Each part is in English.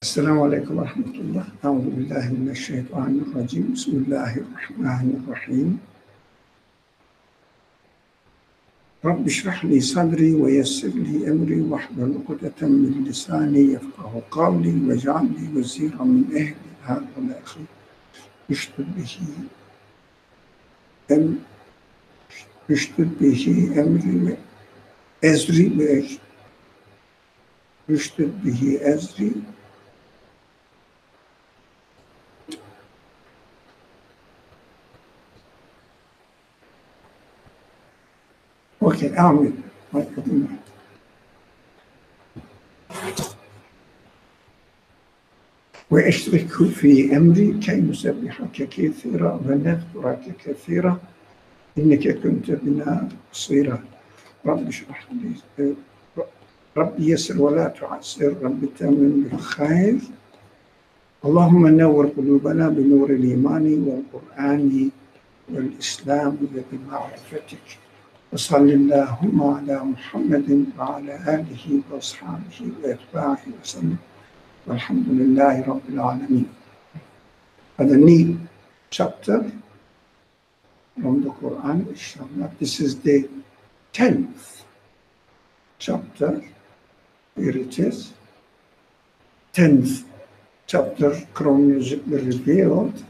Assalamu alaikum wa rahmatullah. A'udhu billahi minash shaitanir rajim. Bismillahir rahmanir rahim. Rabbi shrah li sadri wa yassir li amri wahlul 'uqdatan min lisani yafqahu qawli waj'al li waziran min ahli hadha akhi ushdud bihi amri ushdud bihi azri. Okay, Amen. واشترك في أمري كي نسبحك كثيرا ونذكرك كثيرا إنك كنت بنا بصيرا رب اشرح لي رب يسر ولا تعسر رب تمم بالخير اللهم نور قلوبنا بنور الإيمان والقرآن والإسلام وبمعرفتك وصل اللهم على محمد وعلى آله وأصحابه وأتباعه وسلم والحمد لله رب العالمين. A new chapter from the Quran, inshallah. This is the 10th chapter. Here it is. 10th chapter chronologically revealed.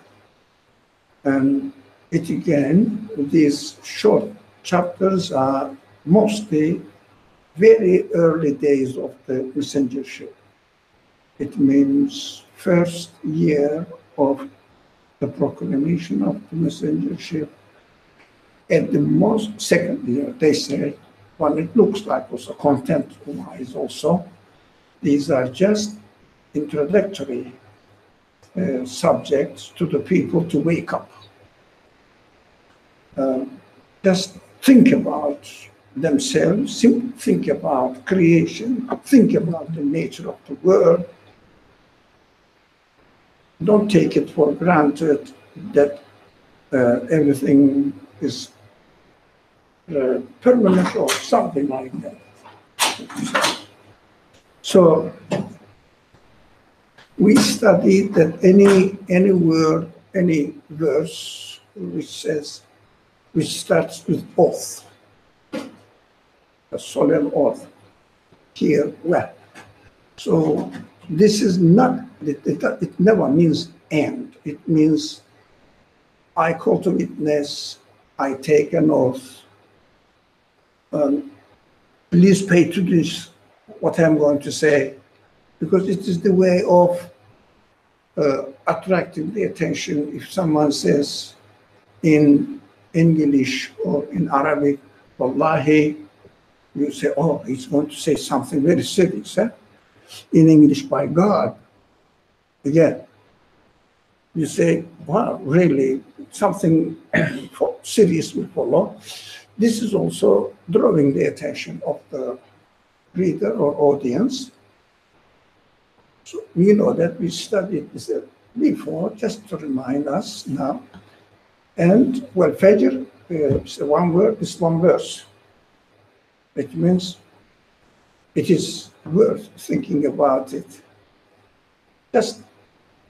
And it again, these short chapters are mostly very early days of the messengership. It means first year of the proclamation of the messengership. At the most, second year, they say, well, it looks like also content-wise also. These are just introductory subjects to the people to wake up. Just think about themselves, think about creation, think about the nature of the world. Don't take it for granted that everything is permanent or something like that. So we studied that any word, any verse which starts with oath, a solemn oath, here, well. So this is not, it never means end. It means I call to witness, I take an oath. Please pay to this, what I'm going to say, because it is the way of attracting the attention. If someone says in English or in Arabic, Wallahi, you say, oh, he's going to say something very serious. Eh? In English, by God, again, you say, wow, really, something serious will follow. This is also drawing the attention of the reader or audience. So we know that we studied this before, just to remind us now. And, well, Fajr, one word is one verse. It means it is worth thinking about it. Just,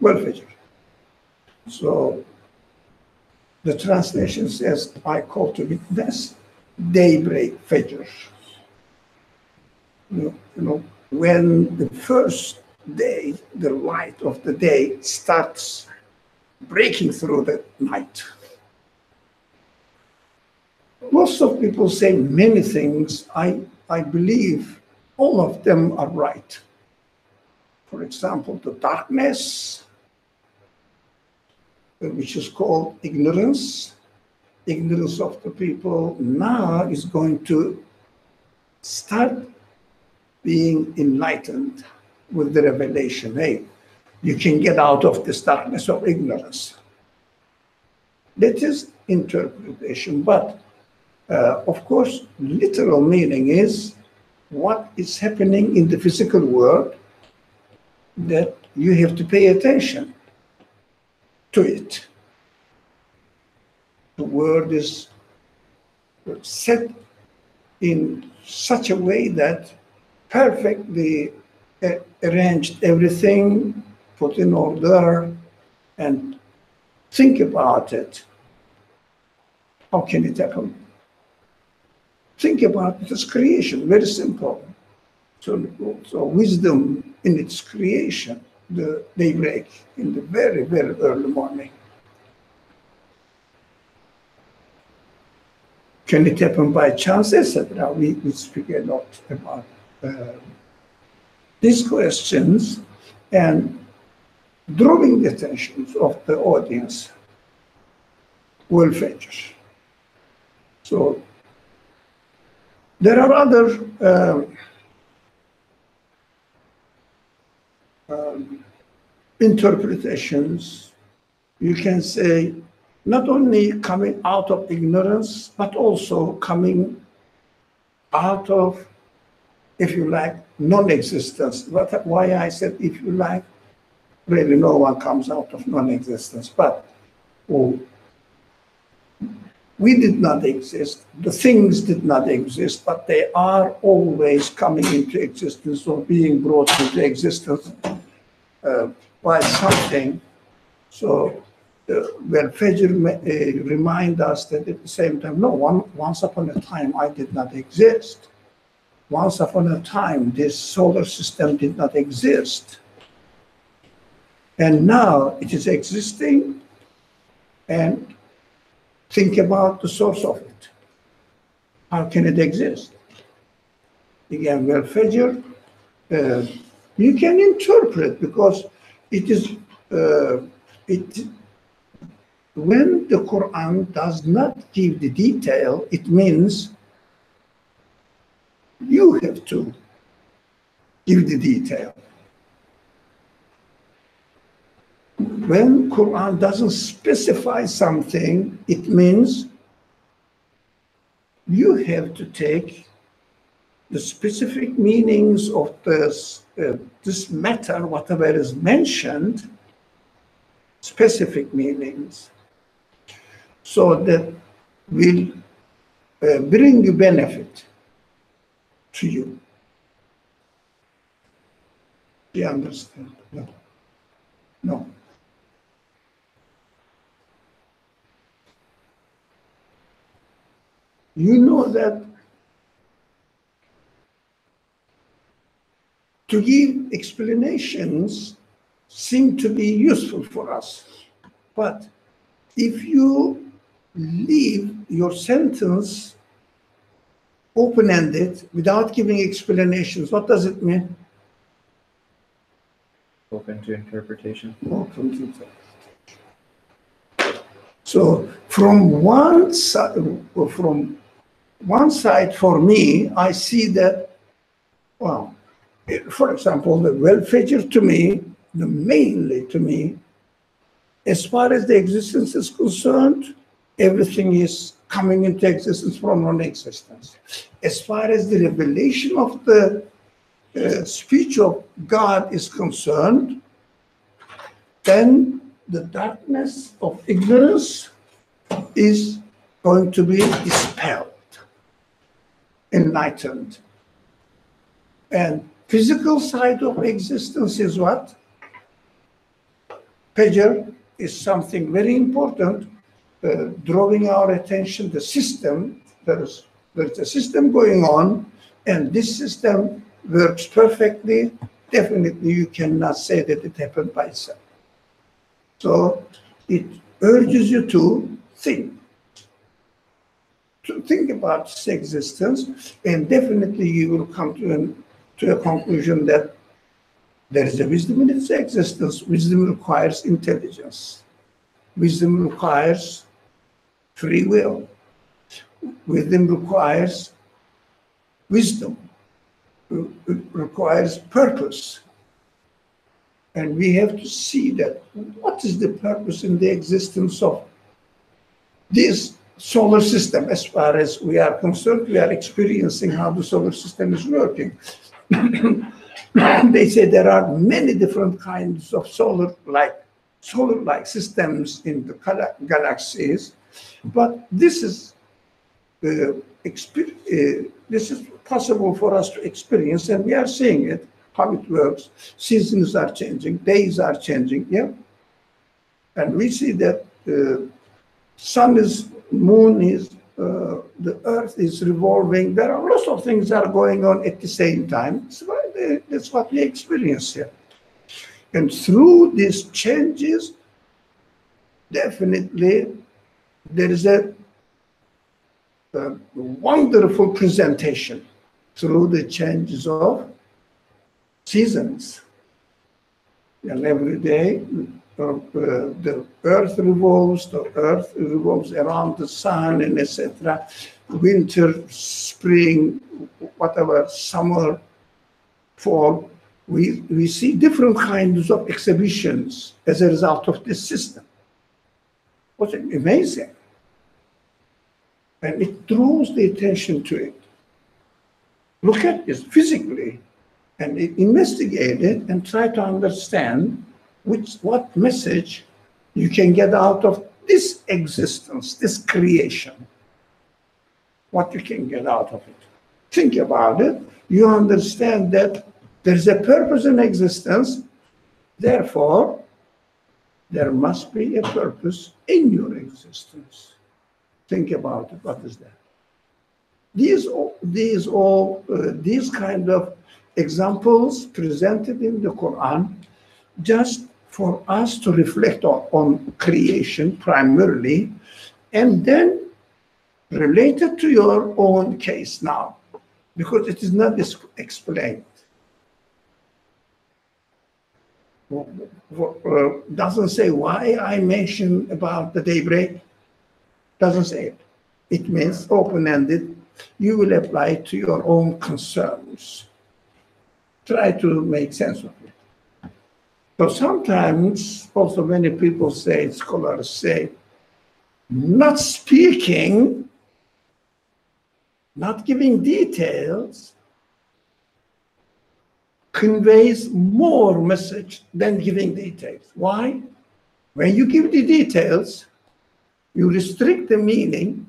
well, Fajr. So the translation says, I call to witness daybreak Fajr. You know, when the first day, the light of the day starts breaking through the night. Most of people say many things. I believe all of them are right. For example, the darkness, which is called ignorance. Ignorance of the people now is going to start being enlightened with the revelation. Hey, you can get out of this darkness of ignorance. That is interpretation, but of course, literal meaning is what is happening in the physical world that you have to pay attention to it. The world is set in such a way that perfectly arranged everything, put in order, and think about it. How can it happen? Think about this creation, very simple. So wisdom in its creation, the daybreak in the very, very early morning. Can it happen by chance, etc.? We speak a lot about these questions and drawing the attention of the audience will Fajr. So there are other interpretations. You can say not only coming out of ignorance, but also coming out of, if you like, non-existence. Why I said, if you like, really no one comes out of non-existence, but we did not exist, the things did not exist, but they are always coming into existence or being brought into existence by something. So well, Fajr remind us that at the same time, no, once upon a time I did not exist. Once upon a time this solar system did not exist. And now it is existing, and think about the source of it. How can it exist? Again, well, Fajr, you can interpret, because it is, when the Quran does not give the detail, it means you have to give the detail. When Quran doesn't specify something, it means you have to take the specific meanings of this matter, whatever is mentioned, specific meanings, so that will bring you benefit to you. Do you understand? No. No. You know that to give explanations seem to be useful for us. But if you leave your sentence open-ended without giving explanations, what does it mean? Open to interpretation. Open to interpretation. So from one side, for me, I see that, well, for example, the well-Fajr to me, mainly to me, as far as the existence is concerned, everything is coming into existence from non-existence. As far as the revelation of the speech of God is concerned, then the darkness of ignorance is going to be dispelled, enlightened. And physical side of existence is what? Fajr is something very important, drawing our attention, the system, there's a system going on, and this system works perfectly. Definitely you cannot say that it happened by itself. So it urges you to think about its existence, and definitely you will come to a conclusion that there is a wisdom in its existence. Wisdom requires intelligence. Wisdom requires free will. Wisdom requires wisdom. It requires purpose. And we have to see that what is the purpose in the existence of this solar system. As far as we are concerned, we are experiencing how the solar system is working. They say there are many different kinds of solar-like systems in the galaxies, but this is possible for us to experience, and we are seeing it. how it works. Seasons are changing, days are changing, yeah? And we see that sun is, moon is, the earth is revolving. There are lots of things that are going on at the same time. That's what we experience here. And through these changes, definitely there is a wonderful presentation through the changes of seasons. And every day, the earth revolves around the sun, and etc. Winter, spring, whatever, summer, fall. We see different kinds of exhibitions as a result of this system. What's amazing. And it draws the attention to it. Look at this physically and investigate it and try to understand what message you can get out of this existence, this creation. What you can get out of it. Think about it. You understand that there's a purpose in existence. Therefore, there must be a purpose in your existence. Think about it. What is that? These kind of examples presented in the Quran, just for us to reflect on creation primarily, and then related to your own case now, because it is not explained. Doesn't say why I mentioned about the daybreak. Doesn't say it. It means open-ended. You will apply to your own concerns. Try to make sense of it. So sometimes also many people say, scholars say, not speaking, not giving details conveys more message than giving details. Why? When you give the details, you restrict the meaning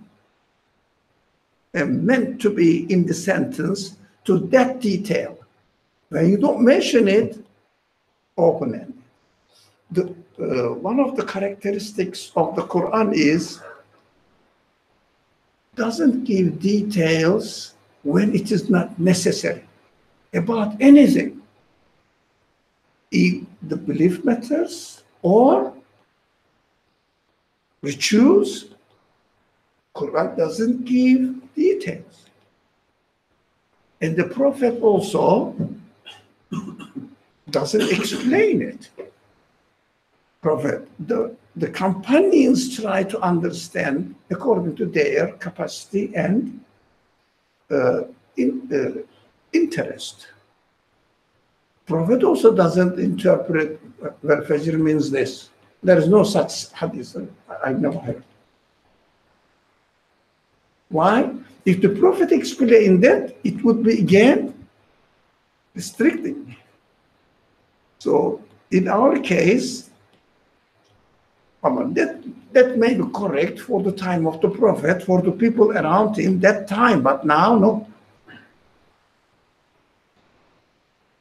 meant to be in the sentence to that detail. When you don't mention it, open-ended. One of the characteristics of the Quran is doesn't give details when it is not necessary about anything, if the belief matters or rituals. Quran doesn't give details. And the Prophet also doesn't explain it. Prophet, the companions try to understand according to their capacity and interest. Prophet also doesn't interpret, well, Fajr means this. There is no such hadith. I've never heard. Why? If the Prophet explained that, it would be again restricting. So in our case, that may be correct for the time of the Prophet, for the people around him that time, but now, no.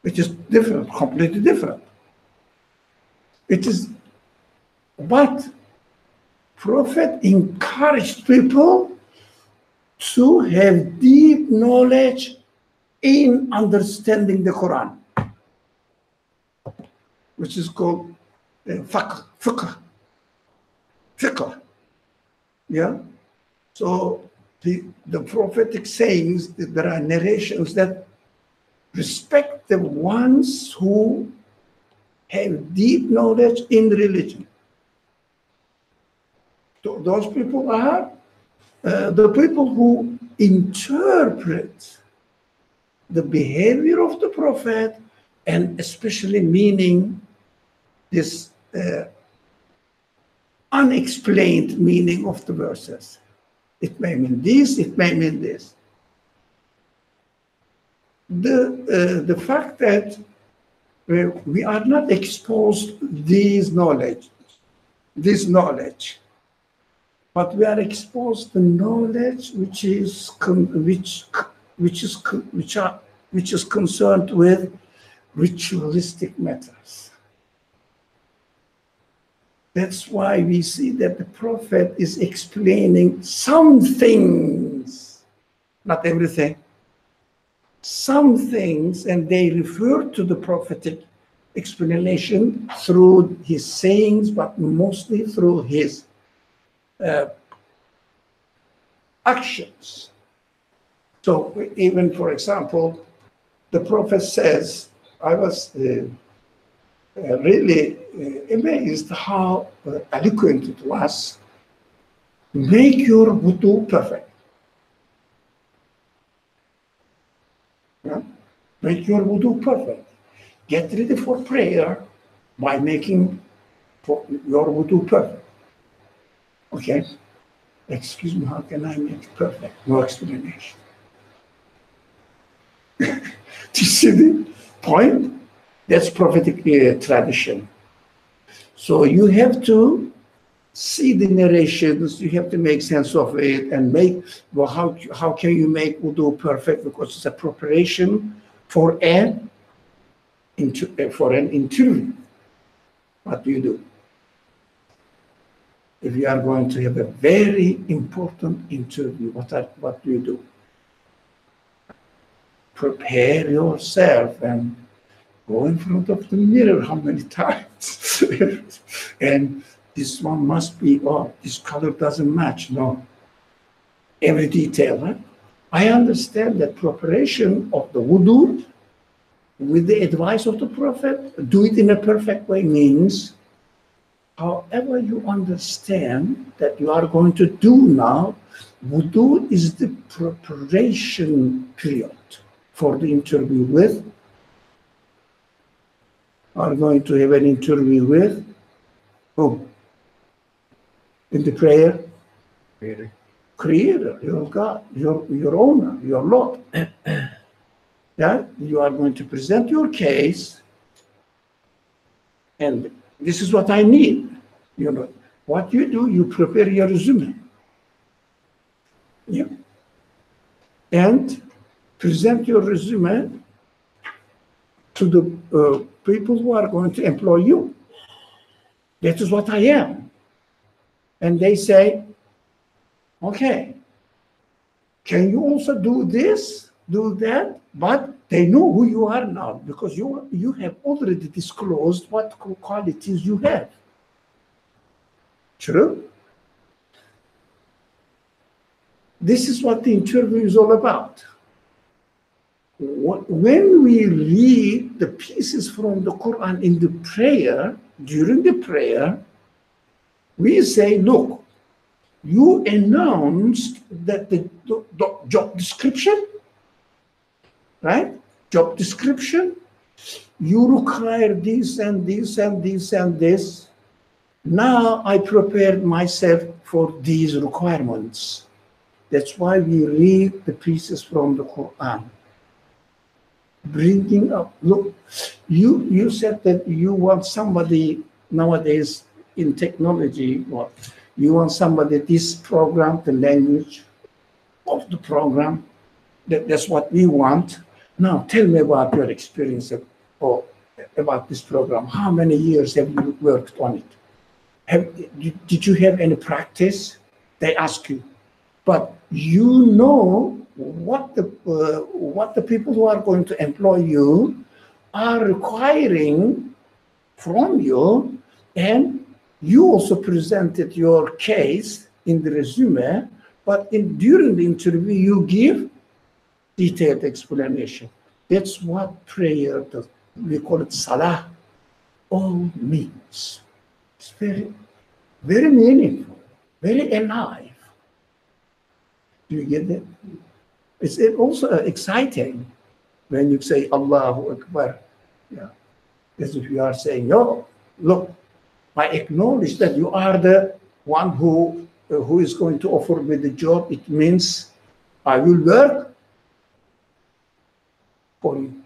It is different, completely different. It is, but Prophet encouraged people to have deep knowledge in understanding the Quran, which is called fiqh. Yeah? So the prophetic sayings, there are narrations that respect the ones who have deep knowledge in religion. So those people are the people who interpret the behavior of the Prophet and especially meaning this unexplained meaning of the verses. It may mean this, it may mean this. The fact that we are not exposed to this knowledge, but we are exposed to knowledge which is concerned with ritualistic matters. That's why we see that the Prophet is explaining some things, not everything, some things, and they refer to the prophetic explanation through his sayings, but mostly through his actions. So even, for example, the Prophet says, I was really amazed how eloquent it was. Make your wudu perfect. Yeah? Make your wudu perfect. Get ready for prayer by making your wudu perfect. Okay? Excuse me, how can I make it perfect? No explanation. Do you see the point? That's prophetic tradition. So you have to see the narrations, you have to make sense of it and make, well, how can you make wudu perfect? Because it's a preparation for an interview. What do you do? If you are going to have a very important interview, what do you do? Prepare yourself and go in front of the mirror how many times? And this one must be, oh, this color doesn't match. No. Every detail. Huh? I understand that preparation of the wudu with the advice of the Prophet, do it in a perfect way means, however you understand that you are going to do now, wudu is the preparation period for the interview with, are going to have an interview with who? In the prayer? Creator, your God, your owner, your Lord. Yeah, you are going to present your case, and this is what I need. You know, what you do, you prepare your resume. Yeah. And present your resume to the people who are going to employ you. That is what I am. And they say, okay, can you also do this, do that? But they know who you are now because you have already disclosed what qualities you have. True? This is what the interview is all about. When we read the pieces from the Quran in the prayer, during the prayer, we say, look, you announced that the job description, right? Job description, you require this and this and this and this. Now I prepared myself for these requirements. That's why we read the pieces from the Quran. Bringing up, look, you said that you want somebody nowadays in technology, what? You want somebody, this program, the language of the program, that's what we want. Now, tell me about your experience about this program. How many years have you worked on it? Did you have any practice? They ask you. But you know what the people who are going to employ you are requiring from you, and you also presented your case in the resume, but during the interview you give detailed explanation. That's what prayer does. We call it salah. All means. It's very, very meaningful, very alive. Do you get that? It's also exciting when you say Allahu Akbar. Yeah. As if you are saying, yo, look, I acknowledge that you are the one who is going to offer me the job. It means I will work for you.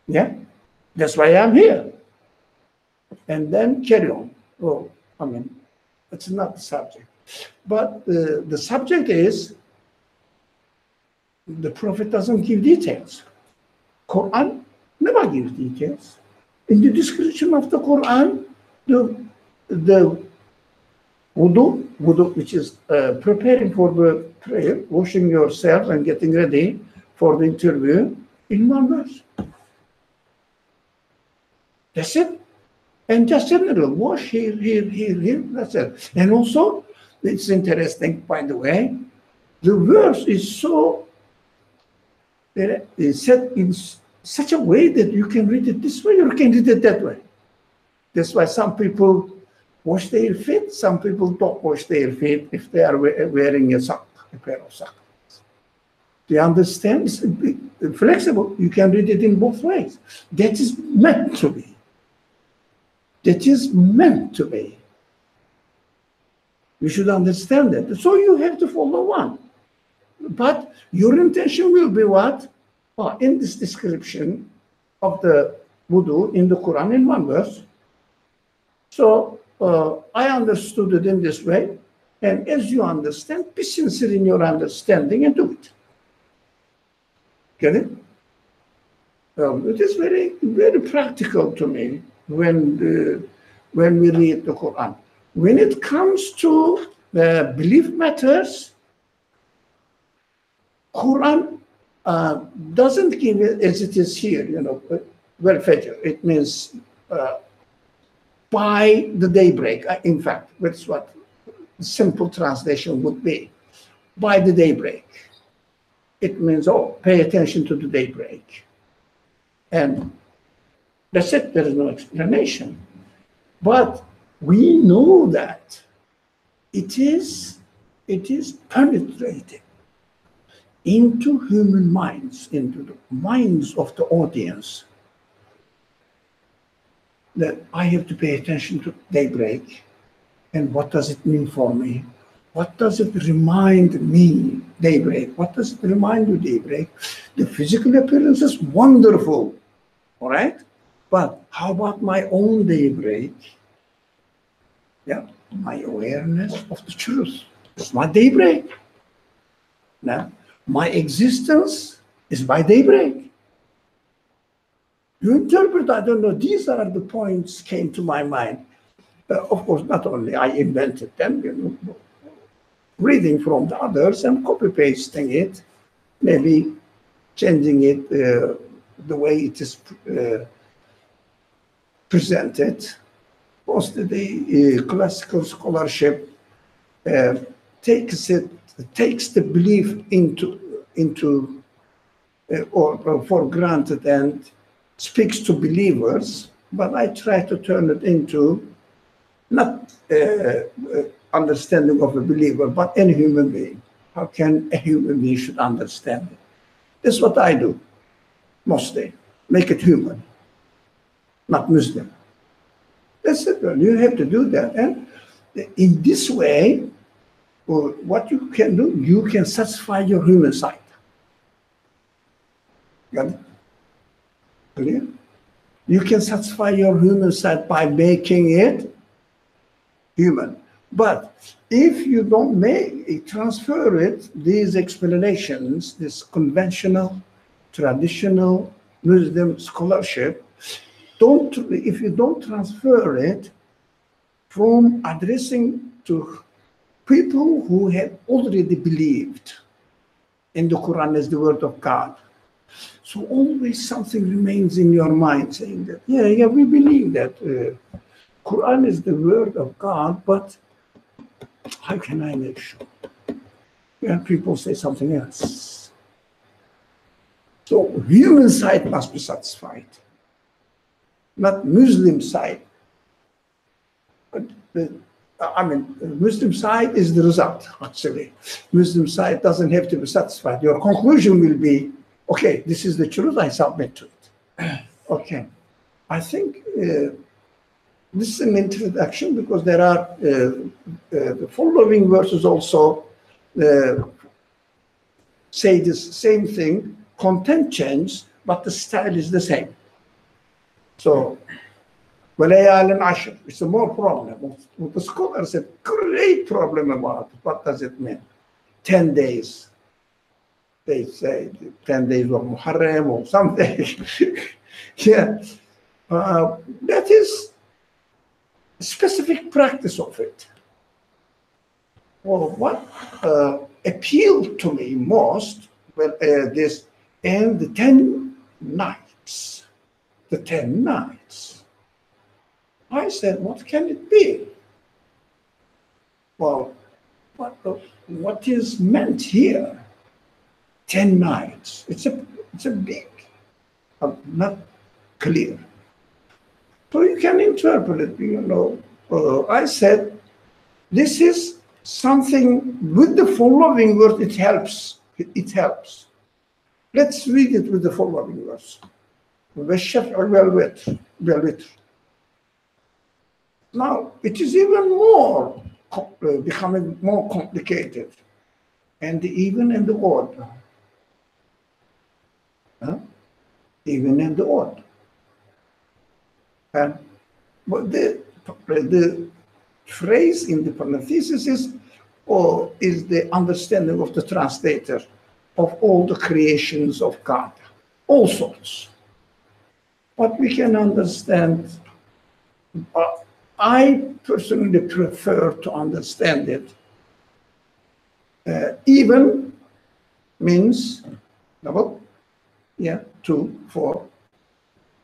Yeah? That's why I'm here. And then carry on. Oh, I mean, it's not the subject. But the subject is, the Prophet doesn't give details. Quran Never gives details. In the description of the Quran, the wudu, which is preparing for the prayer, washing yourself and getting ready for the interview, in one verse. That's it. And just general, wash here, that's it. And also, it's interesting, by the way, the verse is so it's set in such a way that you can read it this way or you can read it that way. That's why some people wash their feet, some people don't wash their feet if they are wearing a pair of socks. Do you understand? It's flexible. You can read it in both ways. That is meant to be. That is meant to be. You should understand that. So you have to follow one. But your intention will be what? Oh, in this description of the wudu in the Quran in one verse. So I understood it in this way. And as you understand, be sincere in your understanding and do it. Get it? It is very, very practical to me when we read the Quran. When it comes to belief matters, Quran doesn't give it as it is here, well, Fajr. It means by the daybreak. In fact, that's what the simple translation would be. By the daybreak. It means, pay attention to the daybreak. And that's it. There is no explanation. But we know that it is penetrating into human minds, into the minds of the audience, that I have to pay attention to daybreak. And what does it mean for me? What does it remind me, daybreak? What does it remind you, daybreak? The physical appearance is wonderful, all right? But how about my own daybreak? Yeah, my awareness of the truth. It's my daybreak. Now, my existence is by daybreak. You interpret, I don't know, these are the points came to my mind. Of course, not only I invented them, reading from the others and copy-pasting it, maybe changing it the way it is presented. Most of the classical scholarship takes the belief into or for granted and speaks to believers, but I try to turn it into not understanding of a believer, but any human being. How can a human being should understand it? That's what I do, mostly. Make it human, not Muslim. That's it. You have to do that. And in this way, what you can do, you can satisfy your human side. Got it? Clear? You can satisfy your human side by making it human. But if you don't transfer it, these explanations, this conventional, traditional Muslim scholarship, if you don't transfer it from addressing to people who have already believed in the Quran as the word of God. So always something remains in your mind saying that, yeah, we believe that Quran is the word of God, but how can I make sure? Yeah, people say something else. So human side must be satisfied, not Muslim side. But Muslim side is the result, actually. Muslim side doesn't have to be satisfied. Your conclusion will be, okay, this is the truth, I submit to it. Okay. I think this is an introduction because there are the following verses also say this same thing, content change, but the style is the same. So, وَلَيَالٍ عَشْرٍ, it's a more problem. The scholars said, great problem about it. What does it mean? 10 days. They say 10 days of Muharram or something. Yeah, that is specific practice of it. Well, what appealed to me most, well, this and the 10 nights, the 10 nights. I said, what can it be? Well, what is meant here? 10 nights. It's a big, not clear. So you can interpret it, I said, this is something with the following word, it helps. It helps. Let's read it with the following words. وَالشَّفْعِ وَالْوِتْرِ. Now, it is even more becoming more complicated. And the even and the odd. Even and the odd. And but the phrase in the parenthesis is the understanding of the translator of all the creations of God, all sorts. But we can understand, I personally prefer to understand it. Even means double, 2, 4,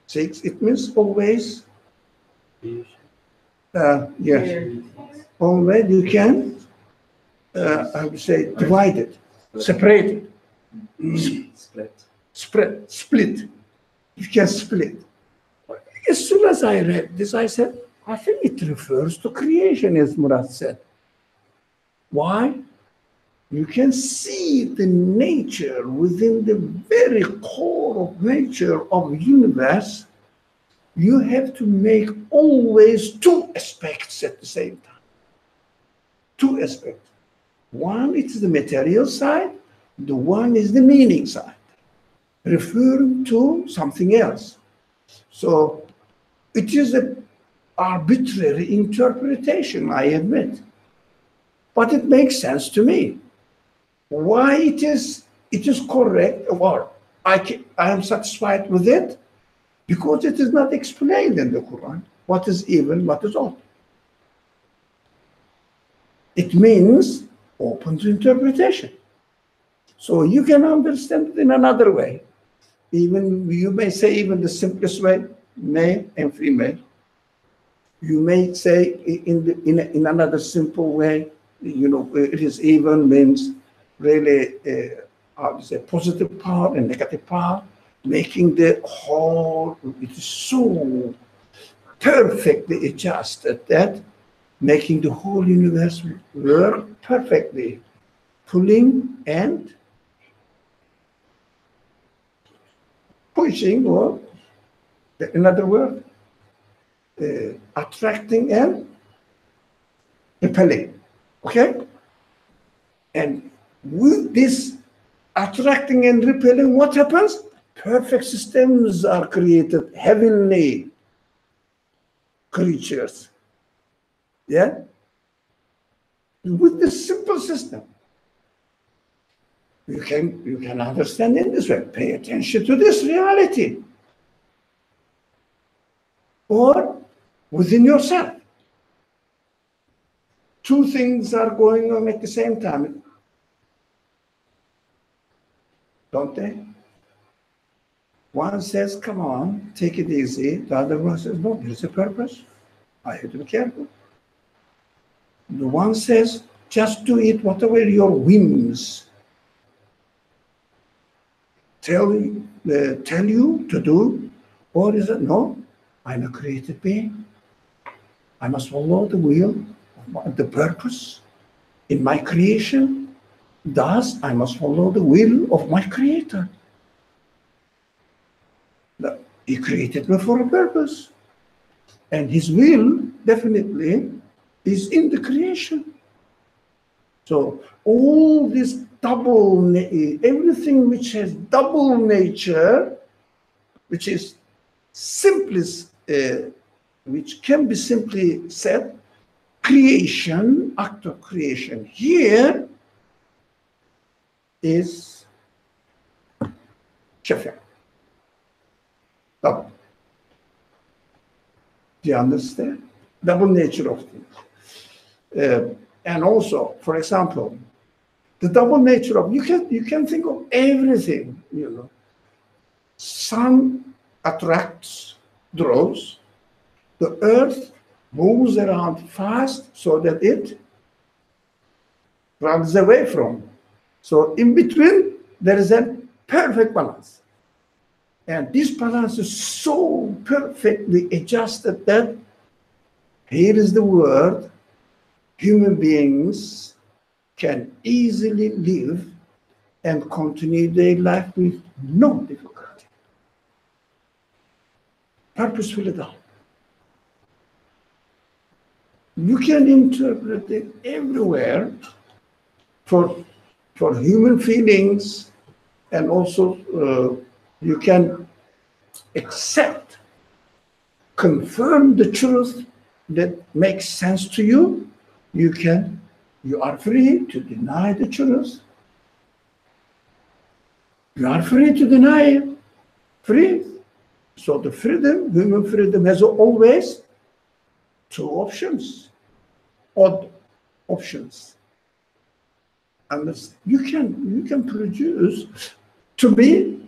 6. It means always. Always you can, I would say, divide it, separate it, split. You can split. As soon as I read this, I said, I think it refers to creation, as Murad said. Why? You can see the nature within the very core of nature of the universe. You have to make always 2 aspects at the same time. 2 aspects. One is the material side, the one is the meaning side, referring to something else. So it is an arbitrary interpretation, I admit, but it makes sense to me. Why it is correct, or I am satisfied with it, because it is not explained in the Quran. What is even, what is odd? It means open to interpretation. So you can understand it in another way. Even you may say even the simplest way, male and female. You may say in another simple way, it is even means really positive power and negative power, making the whole, it is so perfectly adjusted that making the whole universe work perfectly, pulling and pushing, or another word, attracting and repelling. Okay? And with this attracting and repelling, what happens? Perfect systems are created, heavenly creatures. Yeah? With this simple system. You can understand in this way. Pay attention to this reality. Or within yourself. 2 things are going on at the same time. Don't they? One says, come on, take it easy. The other one says, no, there's a purpose. I have to be careful. The one says, just do it whatever your whims tell you to do. Or is it, no, I'm a created being. I must follow the will, the purpose in my creation. Thus, I must follow the will of my Creator. He created me for a purpose. And His will definitely is in the creation. So all this everything which has double nature, which is simplest, which can be simply said, creation, act of creation here is shafi'. Double. Do you understand? Double nature of things. And also, for example, the double nature of, you can think of everything, you know. Sun attracts, draws. The earth moves around fast so that it runs away from. So in between, there is a perfect balance. And this balance is so perfectly adjusted that here is the word, human beings can easily live and continue their life with no difficulty. Purposefully done. You can interpret it everywhere for human feelings, and also you can accept, confirm the truth that makes sense to you. You are free to deny the truth. You are free to deny it. Free. So the freedom, human freedom, has always two options, odd options. And you can produce, to me,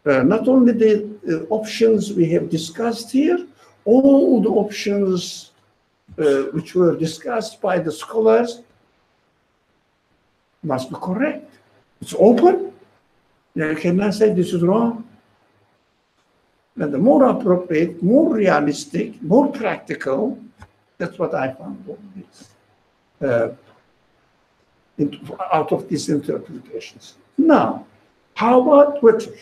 not only the options we have discussed here, all the options which were discussed by the scholars must be correct. It's open. You cannot say this is wrong. And the more appropriate, more realistic, more practical, that's what I found out of these interpretations. Now, how about witr?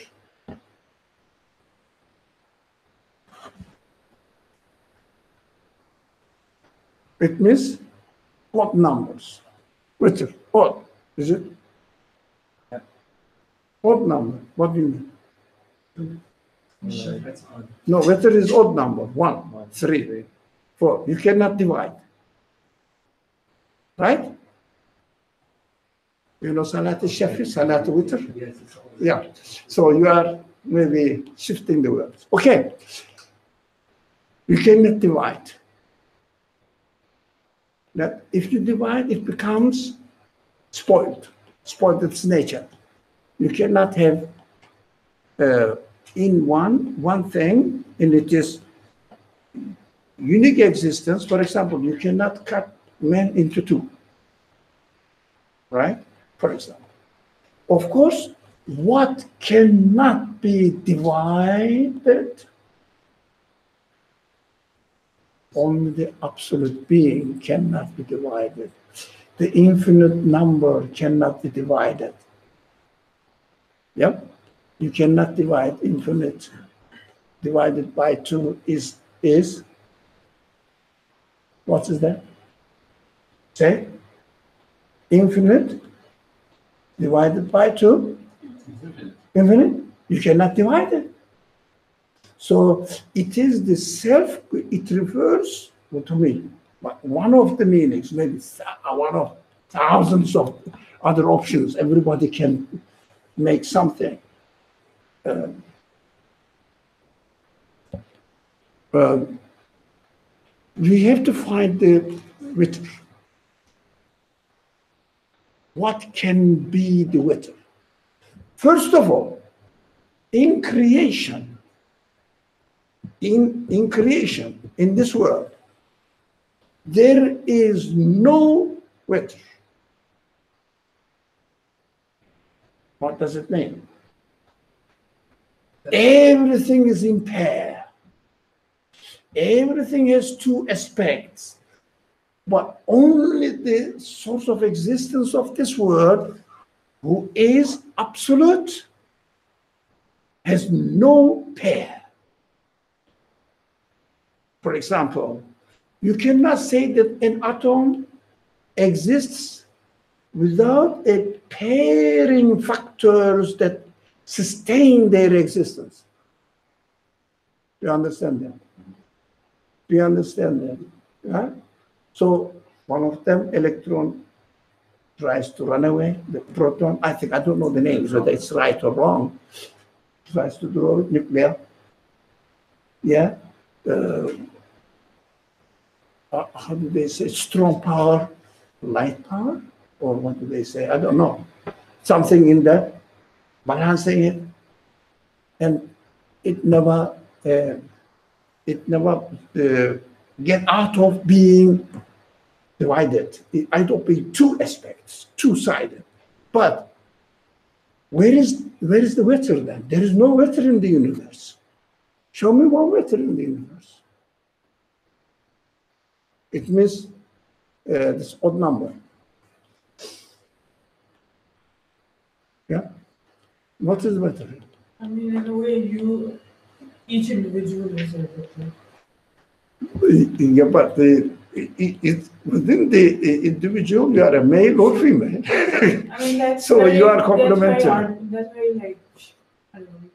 It means odd numbers. Witr, odd, is it? Yeah. Odd number, what do you mean? That's odd. No, witr is odd number, 1, 3, 4. You cannot divide. Right? You know Salat al-Shafi, Salat al-Witr? Yes, it's odd. Yeah. So you are maybe shifting the words. Okay. You cannot divide. That if you divide, it becomes spoiled its nature. You cannot have in one thing, and it is unique existence. For example, you cannot cut man into two, right? For example. Of course, what cannot be divided? Only the absolute being cannot be divided. The infinite number cannot be divided. Yep. You cannot divide infinite. Divided by 2 is what is that? Say, infinite divided by 2. Infinite. You cannot divide it. So it is the self, it refers, well, to me, but one of the meanings, maybe one of thousands of other options, everybody can make something. We have to find witr. What can be the witr? First of all, in creation, in creation, in this world, there is no witr. What does it mean? Everything is in pair. Everything has two aspects. But only the source of existence of this world, who is absolute, has no pair. For example, you cannot say that an atom exists without a pairing factors that sustain their existence. Do you understand that? Do you understand that? Yeah? So one of them, electron, tries to run away. The proton, I don't know the names, whether it's right or wrong, tries to draw nuclear. Yeah. how do they say, strong power, light power, or what do they say? I don't know. Something in that, balancing it, and it never, get out of being divided. I don't be two aspects, two-sided. But where is the wetter then? There is no wetter in the universe. Show me one wetter in the universe. It means this odd number. Yeah. What is wetter? I mean, in a way, each individual is a wetter. Yeah, but within the individual, you are a male or female. I mean, that's So why, you are complementary. That's why, like, I don't know,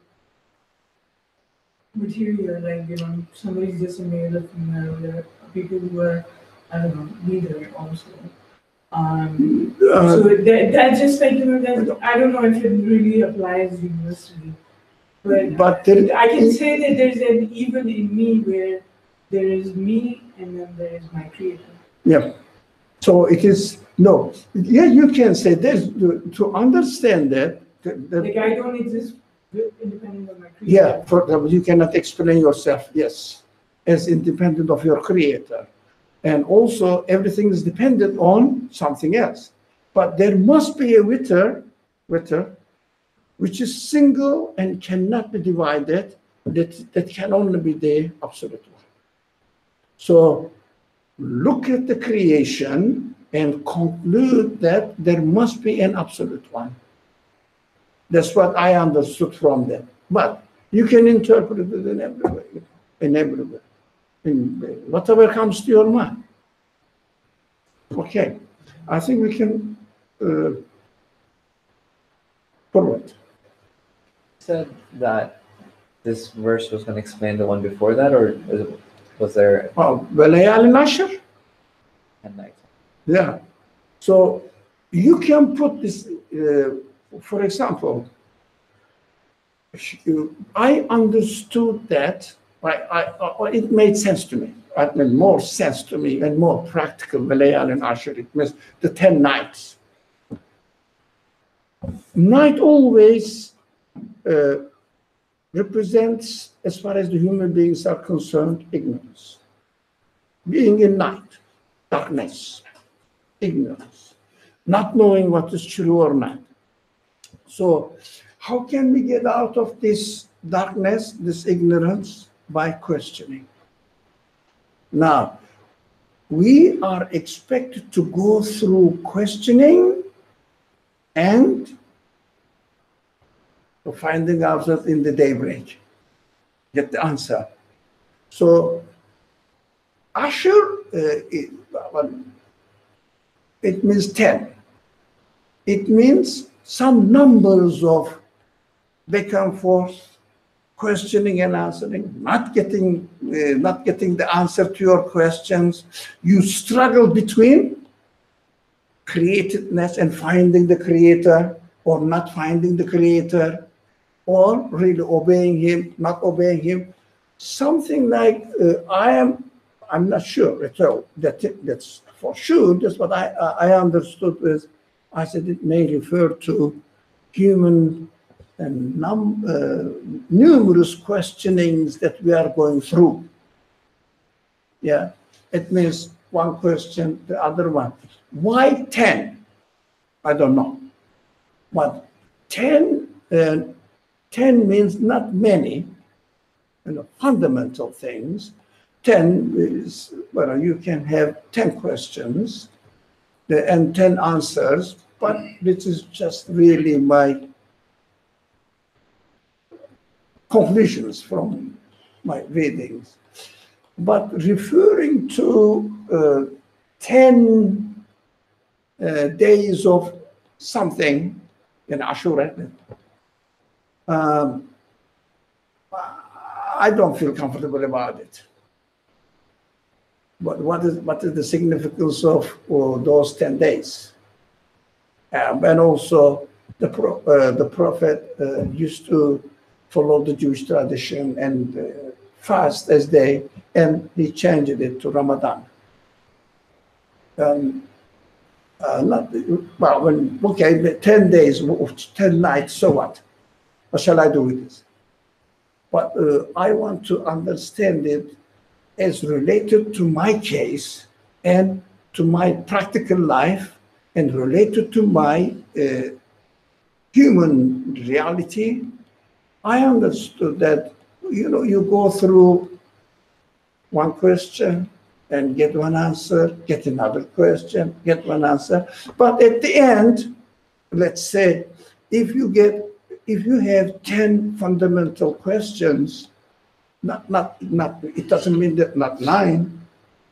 material, like, you know, somebody's just a male or female. There are people who are, I don't know, neither also. So that's just like, you know, that I don't know if it really applies universally. But I can say that there's an even in me where there is me and then there is my creator. Yeah. So it is, no. Yeah, you can say this to understand that. Like I don't exist independent of my creator. Yeah, for example, you cannot explain yourself, yes, as independent of your creator. And also everything is dependent on something else. But there must be a wetter, which is single and cannot be divided, that can only be the absolute one. So look at the creation and conclude that there must be an absolute one. That's what I understood from that. But you can interpret it in every way, in every way, in whatever comes to your mind. Okay, I think we can forward. Said that this verse was going to explain the one before that, or was there Risale-i Nashr? at night? Yeah. So you can put this, for example, I understood that, it made sense to me. It made more sense to me and more practical. Risale-i Nashr, it means the 10 nights. Night always represents, as far as the human beings are concerned, ignorance. Being in night, darkness, ignorance, not knowing what is true or not. So how can we get out of this darkness, this ignorance? By questioning. Now, we are expected to go through questioning and finding ourselves in the daybreak, get the answer. So, Asher, it means 10. It means some numbers of back and forth, questioning and answering, not getting the answer to your questions. You struggle between createdness and finding the creator, or not finding the creator, or really obeying him, not obeying him. Something like I'm not sure at all. That's for sure. That's what I understood is, I said it may refer to human and numerous questionings that we are going through. Yeah, it means one question, the other one. Why 10? I don't know. But 10 means not many, fundamental things. 10 is, well, you can have 10 questions and 10 answers, but this is just really my conclusions from my readings. But referring to 10 days of something in Ashura, I don't feel comfortable about it. But what is the significance of those 10 days? And also, the prophet used to follow the Jewish tradition and fast as they, and he changed it to Ramadan. not, well, when, okay, 10 days, 10 nights, so what? What shall I do with this? But I want to understand it as related to my case and to my practical life and related to my human reality. I understood that, you know, you go through one question and get one answer, get another question, get one answer. But at the end, let's say, if you have 10 fundamental questions, it doesn't mean that not 9,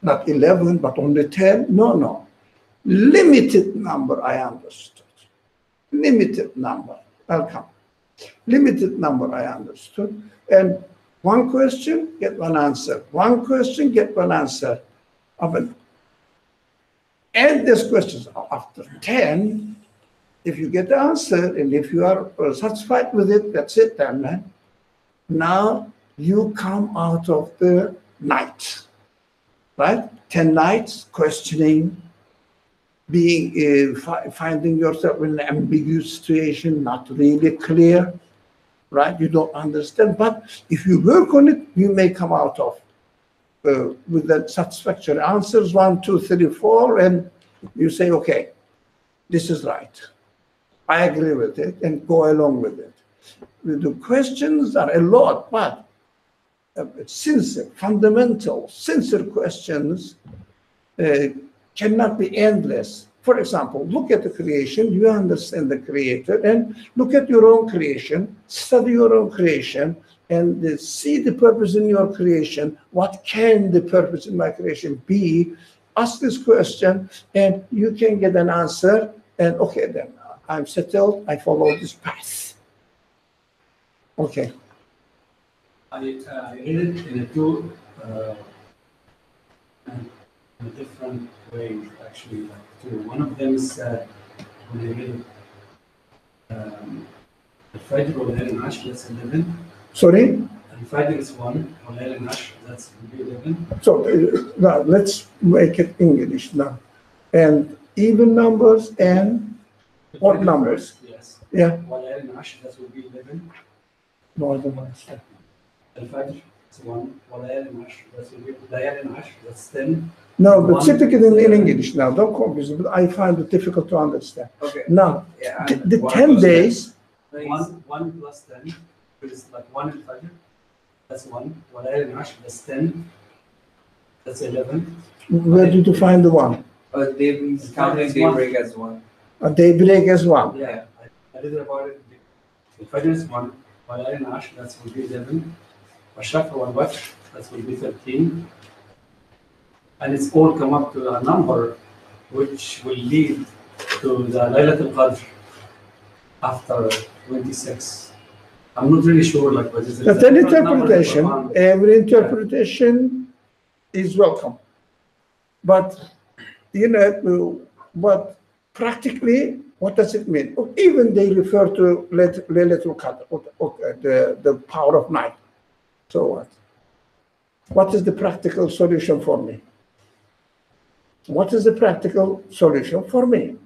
not 11, but only 10. No. Limited number, I understood. Limited number. I'll come. Limited number, I understood. And one question, get one answer. One question, get one answer. And these questions, after 10, if you get the answer and if you are satisfied with it, that's it then, man. Now you come out of the night, right? 10 nights questioning, being finding yourself in an ambiguous situation, not really clear, right? You don't understand. But if you work on it, you may come out of with the satisfactory answers, 1, 2, 3, 4, and you say, okay, this is right. I agree with it and go along with it. The questions are a lot, but sincere, fundamental, sincere questions cannot be endless. For example, look at the creation, you understand the creator, and look at your own creation, study your own creation, and see the purpose in your creation. What can the purpose in my creation be? Ask this question, and you can get an answer, and okay, then I'm settled, I follow this path. Okay. I read it in different ways, actually. One of them is when I read it, Fajr or Ash, that's 11. Sorry? Fajr is 1, or Ash, that's 11. So now let's make it English now. And even numbers and odd numbers. Yes. Yeah. Ash, that will be 11. No other ones. Fajr is 1, Ash, that will be Ash, that's 10. No, but typically in English now, don't confuse it, but I find it difficult to understand. Okay. Now, Yeah, the 10 days. 1 plus 10 is like 1 in Fajr. That's 1. Ash, that's 10. That's 11. Where did you find the 1? He's counting daybreak as 1. A daybreak as 1. Yeah, I read about it. Fajr is 1. Ash, that will be 11. Shafr or Watch, that will be 13. And it's all come up to a number which will lead to the Laylatul Qadr after 26. I'm not really sure, like, what is it? But an interpretation, every interpretation is welcome. But, you know, but practically, what does it mean? Even they refer to Laylatul Qadr, the power of night. So what? What is the practical solution for me? What is the practical solution for me?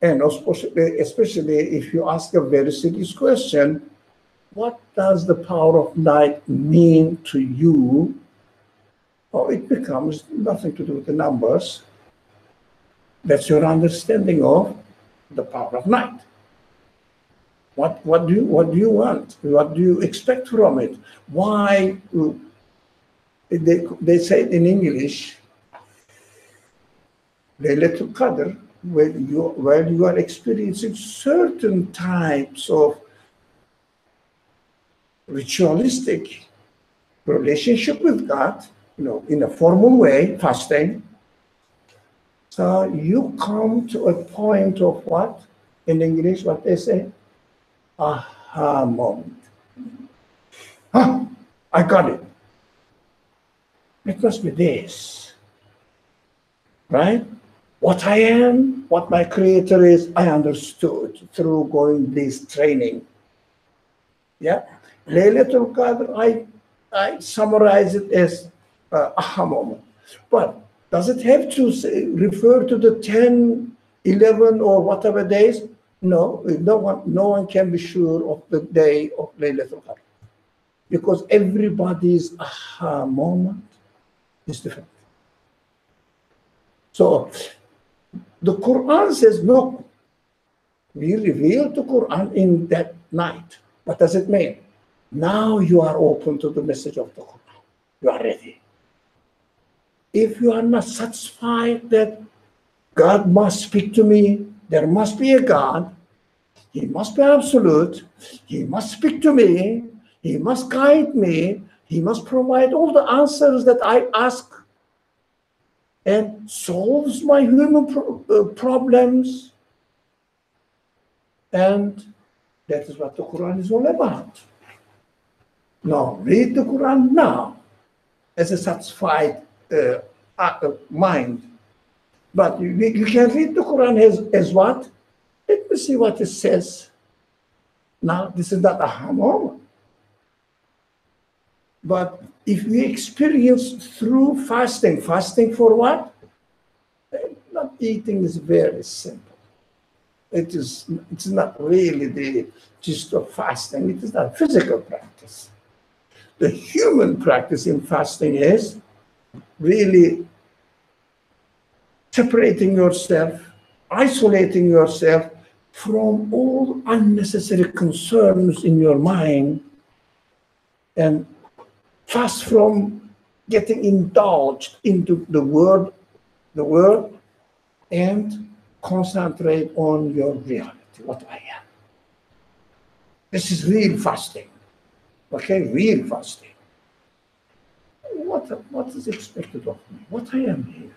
And especially if you ask a very serious question, what does the power of night mean to you? Oh, it becomes nothing to do with the numbers. That's your understanding of the power of night. What do you want? What do you expect from it? Why? They say it in English, Laylatul Qadr, where you are experiencing certain types of ritualistic relationship with God, you know, in a formal way, fasting. So you come to a point of what? In English, what they say? Aha moment. I got it. It must be this. Right? What I am, what my creator is, I understood through going this training. Yeah? Laylatul Qadr, I summarize it as aha moment. But Does it have to refer to the 10, 11, or whatever days? No, no one can be sure of the day of Laylatul Qadr, because everybody's aha moment is different. So the Quran says, look, we revealed the Quran in that night. What does it mean? Now you are open to the message of the Quran. You are ready. If you are not satisfied that God must speak to me, there must be a God, He must be absolute, He must speak to me, He must guide me, He must provide all the answers that I ask and solves my human problems. And that is what the Quran is all about. Now, read the Quran now as a satisfied mind. But you can read the Quran as what? Let me see what it says. Now, this is not a moment. But if we experience through fasting for what? Not eating is very simple. It's not really the gist of fasting. It is not physical practice. The human practice in fasting is really separating yourself, isolating yourself from all unnecessary concerns in your mind, and fast from getting indulged into the world, and concentrate on your reality, what I am. This is real fasting. Okay, real fasting. What is expected of me? What I am here.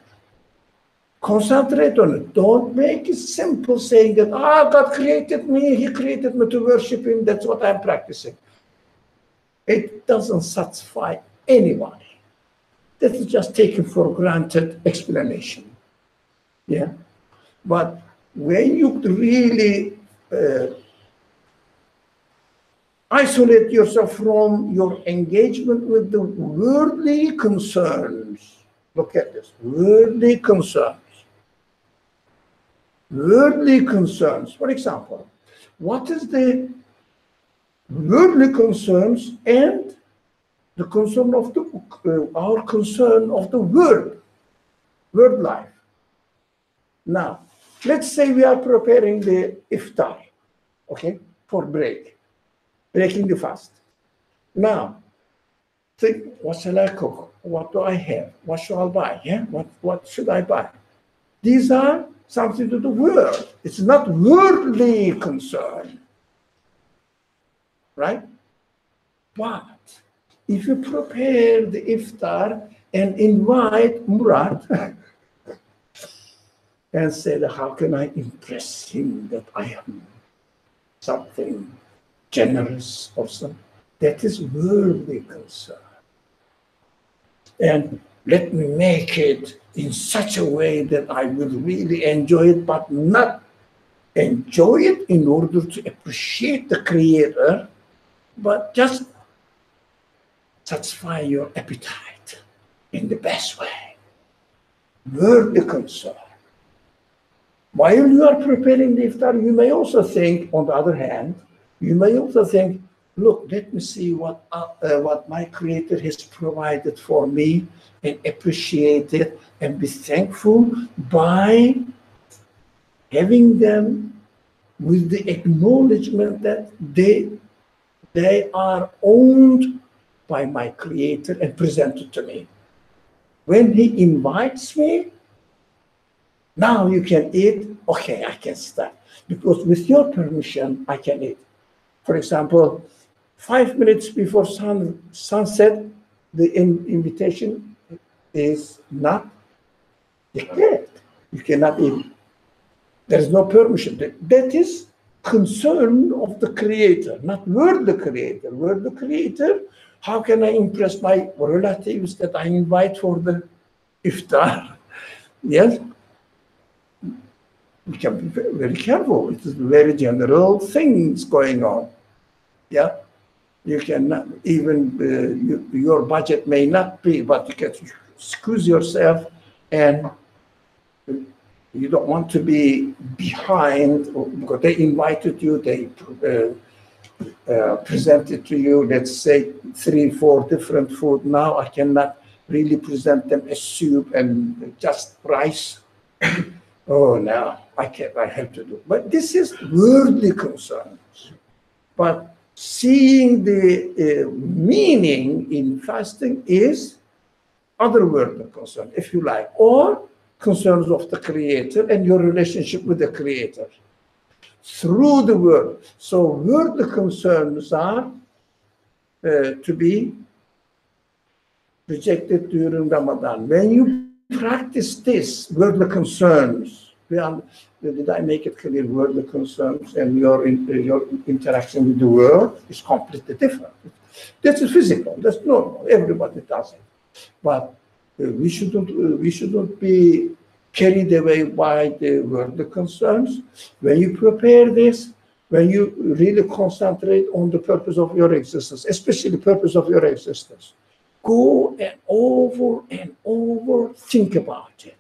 Concentrate on it. Don't make it simple saying that, God created me, He created me to worship Him, that's what I'm practicing. It doesn't satisfy anybody. That is just taken for granted explanation. Yeah? But when you really isolate yourself from your engagement with the worldly concerns, look at this, worldly concerns. Worldly concerns. For example, what is the worldly concerns and the concern of our concern of the world life? Now, let's say we are preparing the iftar, okay, for breaking the fast. Now, think, what shall I cook? What do I have? What shall I buy? Yeah, what should I buy? These are something to the world. It's not worldly concern, right? But if you prepare the iftar and invite Murad and say, how can I impress him that I am something generous or something? That is worldly concern. And let me make it in such a way that I will really enjoy it, but not enjoy it in order to appreciate the Creator, but just satisfy your appetite in the best way. Worldly concern. While you are preparing the iftar, you may also think, on the other hand, look, let me see what my Creator has provided for me, and appreciate it and be thankful by having them with the acknowledgement that they are owned by my Creator and presented to me. When He invites me, now you can eat, okay, I can start. Because with your permission, I can eat. For example, 5 minutes before sunset, the invitation is not declared. You cannot eat. There is no permission. That is concern of the Creator, not word the Creator. Word the Creator, how can I impress my relatives that I invite for the iftar? Yes? We can be very careful. It is very general things going on. Yeah? You cannot, even your budget may not be, but you can excuse yourself and you don't want to be behind, because they invited you, they presented to you, let's say, 3, 4 different food. Now I cannot really present them a soup and just rice. Oh, no, I can't, I have to do. But this is worldly concerns. But seeing the meaning in fasting is other worldly concern, if you like, or concerns of the Creator and your relationship with the Creator through the world. So worldly concerns are to be rejected during Ramadan. When you practice this, worldly concerns, did I make it clear? Worldly concerns and your interaction with the world is completely different. This is physical, that's normal, everybody does it. But we shouldn't be carried away by the worldly concerns. When you prepare this, when you really concentrate on the purpose of your existence, especially the purpose of your existence, go and over think about it.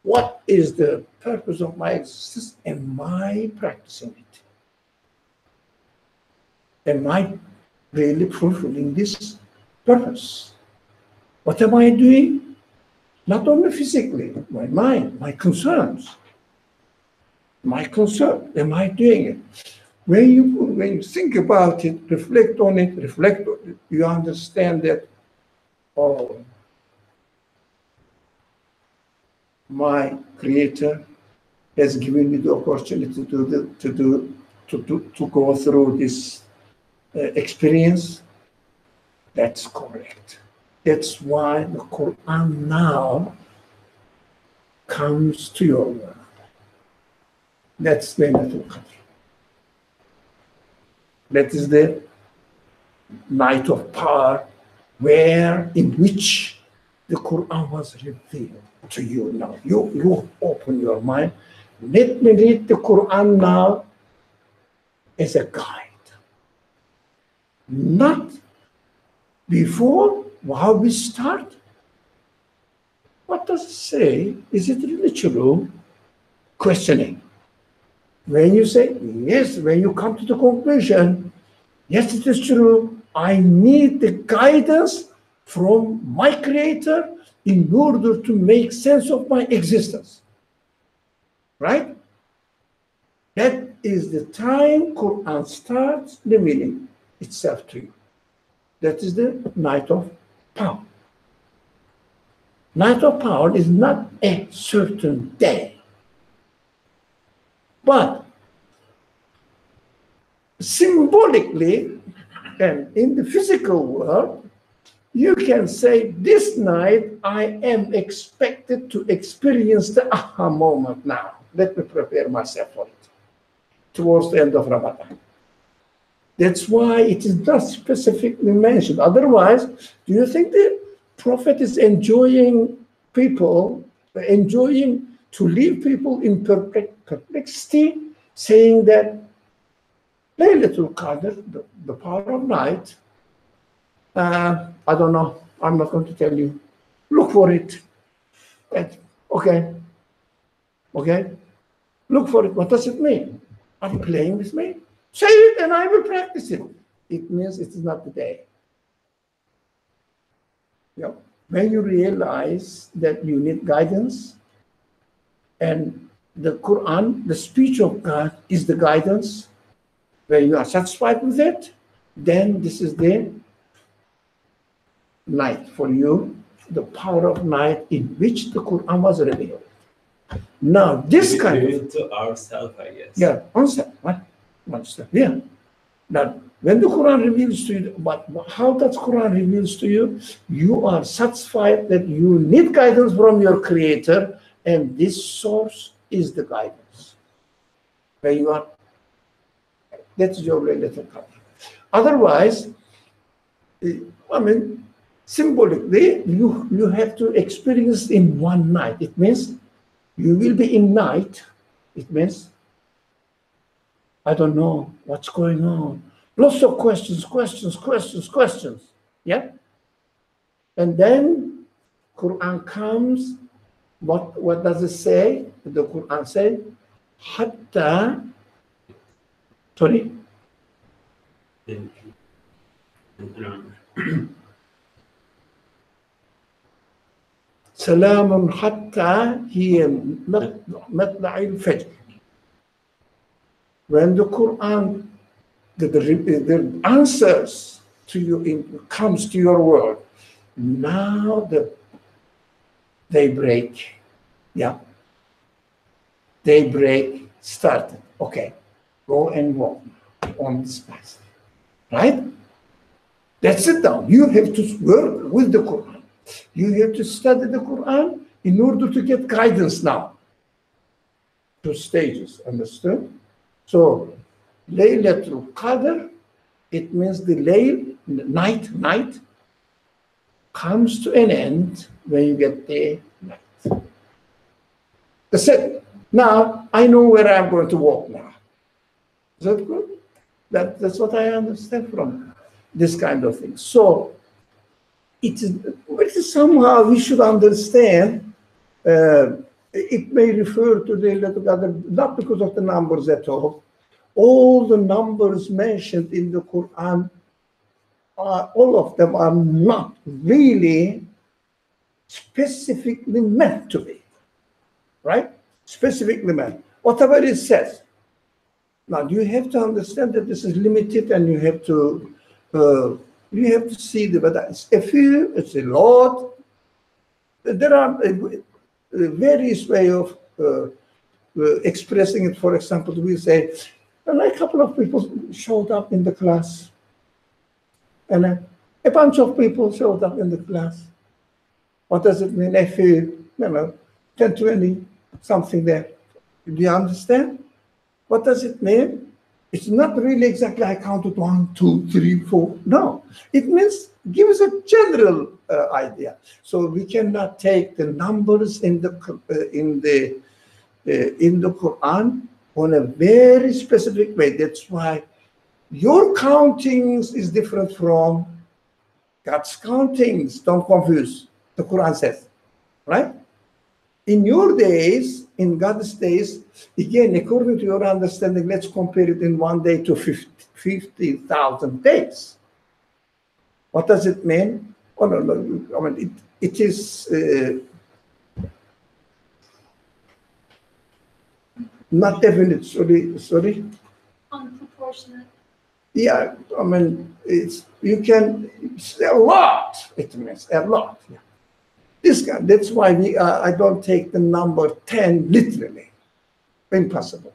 What is the purpose of my existence? Am I practicing it? Am I really fulfilling this purpose? What am I doing? Not only physically, my mind, my concerns. My concern, am I doing it? When you think about it, reflect on it, you understand that, oh, my Creator has given me the opportunity to go through this experience. That's correct. That's why the Quran now comes to your world. That's Laylatul Qadr. That is the night of power, in which the Quran was revealed to you now. You open your mind. Let me read the Quran now as a guide. Not before how we start. What does it say? Is it really true? Questioning. When you say yes, when you come to the conclusion, yes, it is true, I need the guidance from my Creator in order to make sense of my existence. Right? That is the time Quran starts revealing itself to you. That is the night of power. Night of power is not a certain day. But symbolically, and in the physical world, you can say, this night I am expected to experience the aha moment now. Let me prepare myself for it towards the end of Ramadan. That's why it is not specifically mentioned. Otherwise, do you think the Prophet is enjoying to leave people in perplexity, saying that Laylatul Qadr, the power of night, I don't know, I'm not going to tell you. Look for it. Okay. Look for it. What does it mean? Are you playing with me? Say it and I will practice it. It means it is not the day. When you realize that you need guidance, and the Quran, the speech of God, is the guidance, when you are satisfied with it, then this is the night for you, the power of night in which the Quran was revealed. Now, this kind of... to ourselves, I guess. Yeah, oneself. Yeah. Now, when the Quran reveals to you, but how does Quran reveals to you? You are satisfied that you need guidance from your Creator, and this source is the guidance. Where you are, that's your Laylatul Qadr. Otherwise, symbolically, you have to experience in one night. It means you will be in night. It means, I don't know what's going on. Lots of questions. Yeah? And then Quran comes What does it say? The Quran say, Hatta, sorry? Salamun hatta hiya matla'il fajr. When the Quran, the answers to you comes to your world, now the daybreak, yeah, daybreak started. Okay, go and walk on this path, right? That's it now. You have to work with the Quran. You have to study the Quran in order to get guidance now. 2 stages, understood? So, Laylatul Qadr, it means the night comes to an end when you get the night. That's it. Now, I know where I'm going to walk now. Is that good? That's what I understand from this kind of thing. So, it is somehow we should understand, it may refer to the Laylatul Qadr, not because of the numbers at all. All the numbers mentioned in the Quran, all of them are not really specifically meant to be, right? Specifically meant. Whatever it says. Now, you have to understand that this is limited, and you have to see whether it's a few, it's a lot. There are various ways of expressing it. For example, we say, and a couple of people showed up in the class, and a bunch of people showed up in the class. What does it mean? A few, 10, 20, something there. Do you understand? What does it mean? It's not really exactly I counted 1, 2, 3, 4. No, it means give us a general idea. So we cannot take the numbers in the Quran on a very specific way. That's why your countings is different from God's countings. Don't confuse. The Quran says, right? In your days, in God's days, again, according to your understanding, let's compare it in 1 day to 50,000 days. What does it mean? Oh, no. I mean, it is not definite. Sorry. Unproportionate. Yeah, I mean, it's a lot. It means a lot. Yeah. That's why I don't take the number 10 literally. Impossible.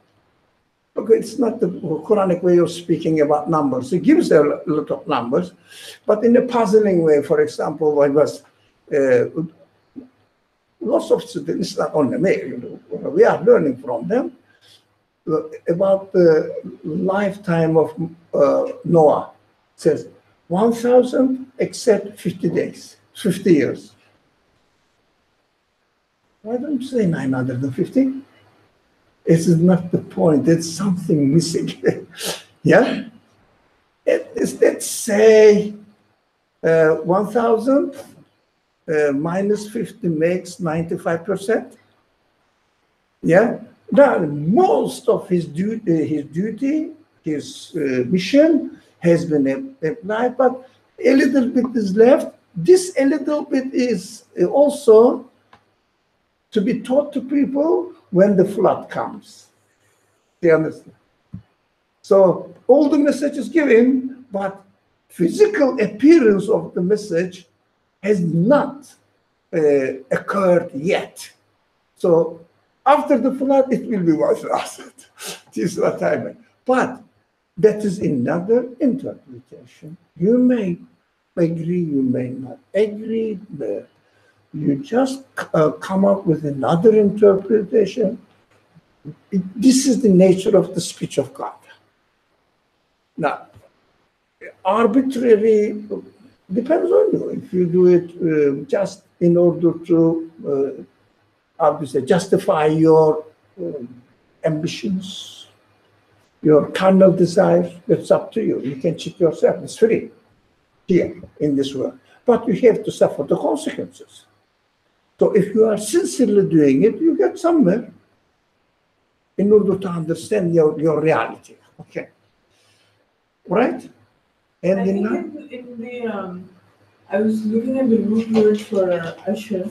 Okay, it's not the Quranic way of speaking about numbers. It gives a lot of numbers, but in a puzzling way. For example, I was lots of students, not only me, we are learning from them about the lifetime of Noah. It says 1,000 except 50 days, 50 years. Why don't you say 950? This is not the point. There's something missing. Yeah? Let's say 1,000 minus 50 makes 95%. Yeah? Now, most of his duty, his mission has been applied, but a little bit is left. This a little bit is also to be taught to people when the flood comes. Do you understand? So all the message is given, but physical appearance of the message has not occurred yet. So after the flood, it will be 1,000. This is what I mean. But that is another interpretation. You may agree, you may not agree, but you just come up with another interpretation. This is the nature of the speech of God. Now, arbitrary depends on you. If you do it just in order to, obviously, justify your ambitions, your carnal desires, it's up to you. You can cheat yourself. It's free here in this world. But you have to suffer the consequences. So if you are sincerely doing it, you get somewhere in order to understand your reality. Okay. Right? And I think in the I was looking at the root word for usher,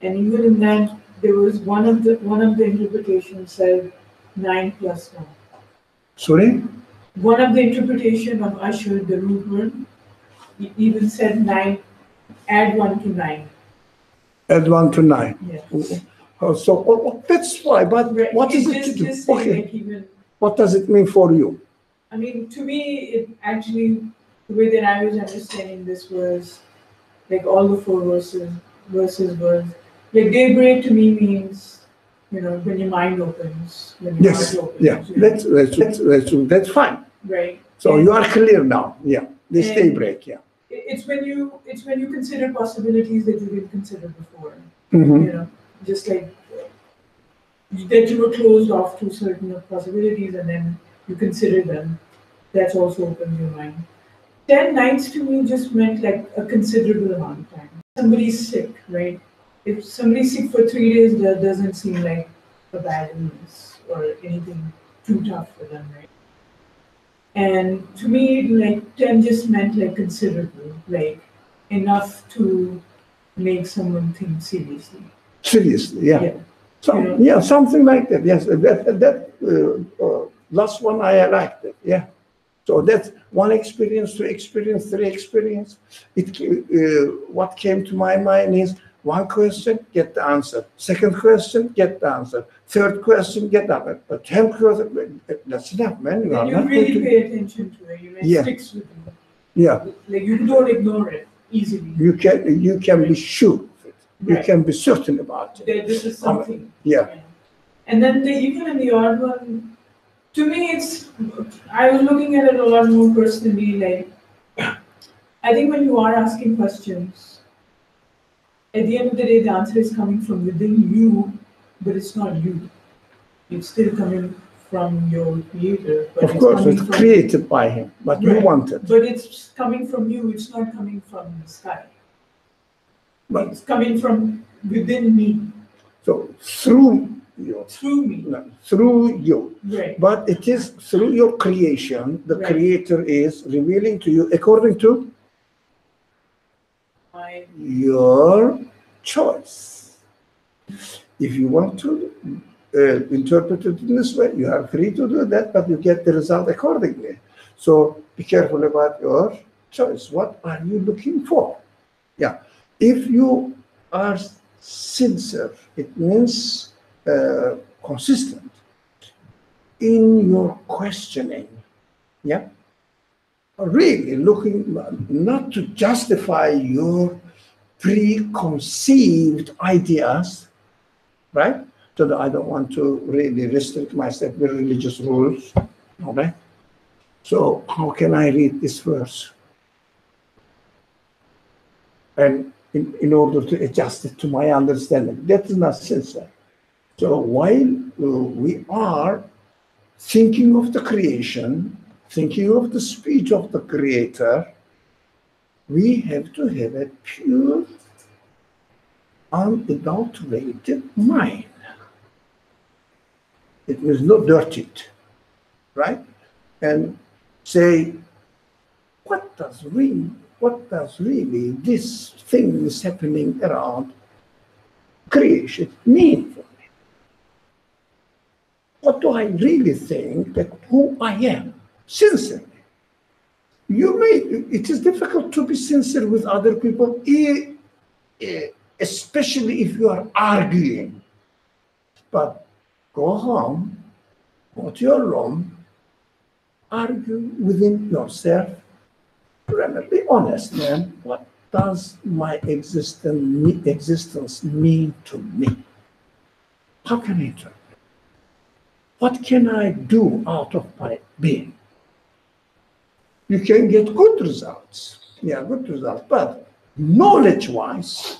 and even in that there was one of the interpretations said 9 plus 1. sorry? One of the interpretation of usher, the root word, even said 9, add 1 to 9. Add 1 to 9. Yeah. So that's why, but Right. what is It's it to do? just saying, Okay. like, even, What does it mean for you? I mean, to me, it actually, the way that I was understanding this was like all the 4 verses was like daybreak to me means, when your mind opens, when your Yes. heart opens. Yeah. That's fine. Right. So And you are clear now. Yeah. This and daybreak. Yeah. it's when you consider possibilities that you didn't consider before. Mhm. Just like that you were closed off to certain possibilities, and then you consider them. That's also opens your mind. 10 nights to me just meant like a considerable amount of time. Somebody's sick, right? If somebody's sick for 3 days, that doesn't seem like a bad illness or anything too tough for them, right? And to me, like 10 just meant like considerable, like enough to make someone think seriously. Seriously. Yeah. Yeah. Yeah, something like that. Yes, that last one I liked it. Yeah. So that's one experience, 2 experience, 3 experience. What came to my mind is one question, get the answer. Second question, get the answer. Third question, get the answer. But 10 question, that's enough, man. Then you really pay attention to it. It sticks with you. Yeah. Like you don't ignore it easily. You can be sure of it. You can be certain about it. That this is something. Yeah. And then even in the odd one, to me, I was looking at it a lot more personally. Like, I think when you are asking questions, at the end of the day, the answer is coming from within you, but it's not you. It's still coming from your creator. But Of course, it's created by him, but you want it. But it's coming from you, it's not coming from the sky. But it's coming from within me. So through you. Through me. No, through you. Right. But it is through your creation, the Right. creator is revealing to you according to your choice. If you want to interpret it in this way, you are free to do that, but you get the result accordingly. So be careful about your choice. What are you looking for? Yeah. If you are sincere, it means consistent in your questioning. Yeah. Really looking not to justify your preconceived ideas, right? So that I don't want to really restrict myself with religious rules. Okay. So how can I read this verse? And in order to adjust it to my understanding. That is not sincere. So while we are thinking of the creation, thinking of the speech of the creator, we have to have a pure, unadulterated mind. It was not dirtied, right? And say, what does really this thing is happening around creation mean for me? What do I really think that who I am, sincerely? It is difficult to be sincere with other people, especially if you are arguing. But go home, go to your room, argue within yourself. Remember, be honest, man. What does my existence mean to me? How can I interpret? What can I do out of my being? You can get good results. Yeah, good results. But knowledge-wise,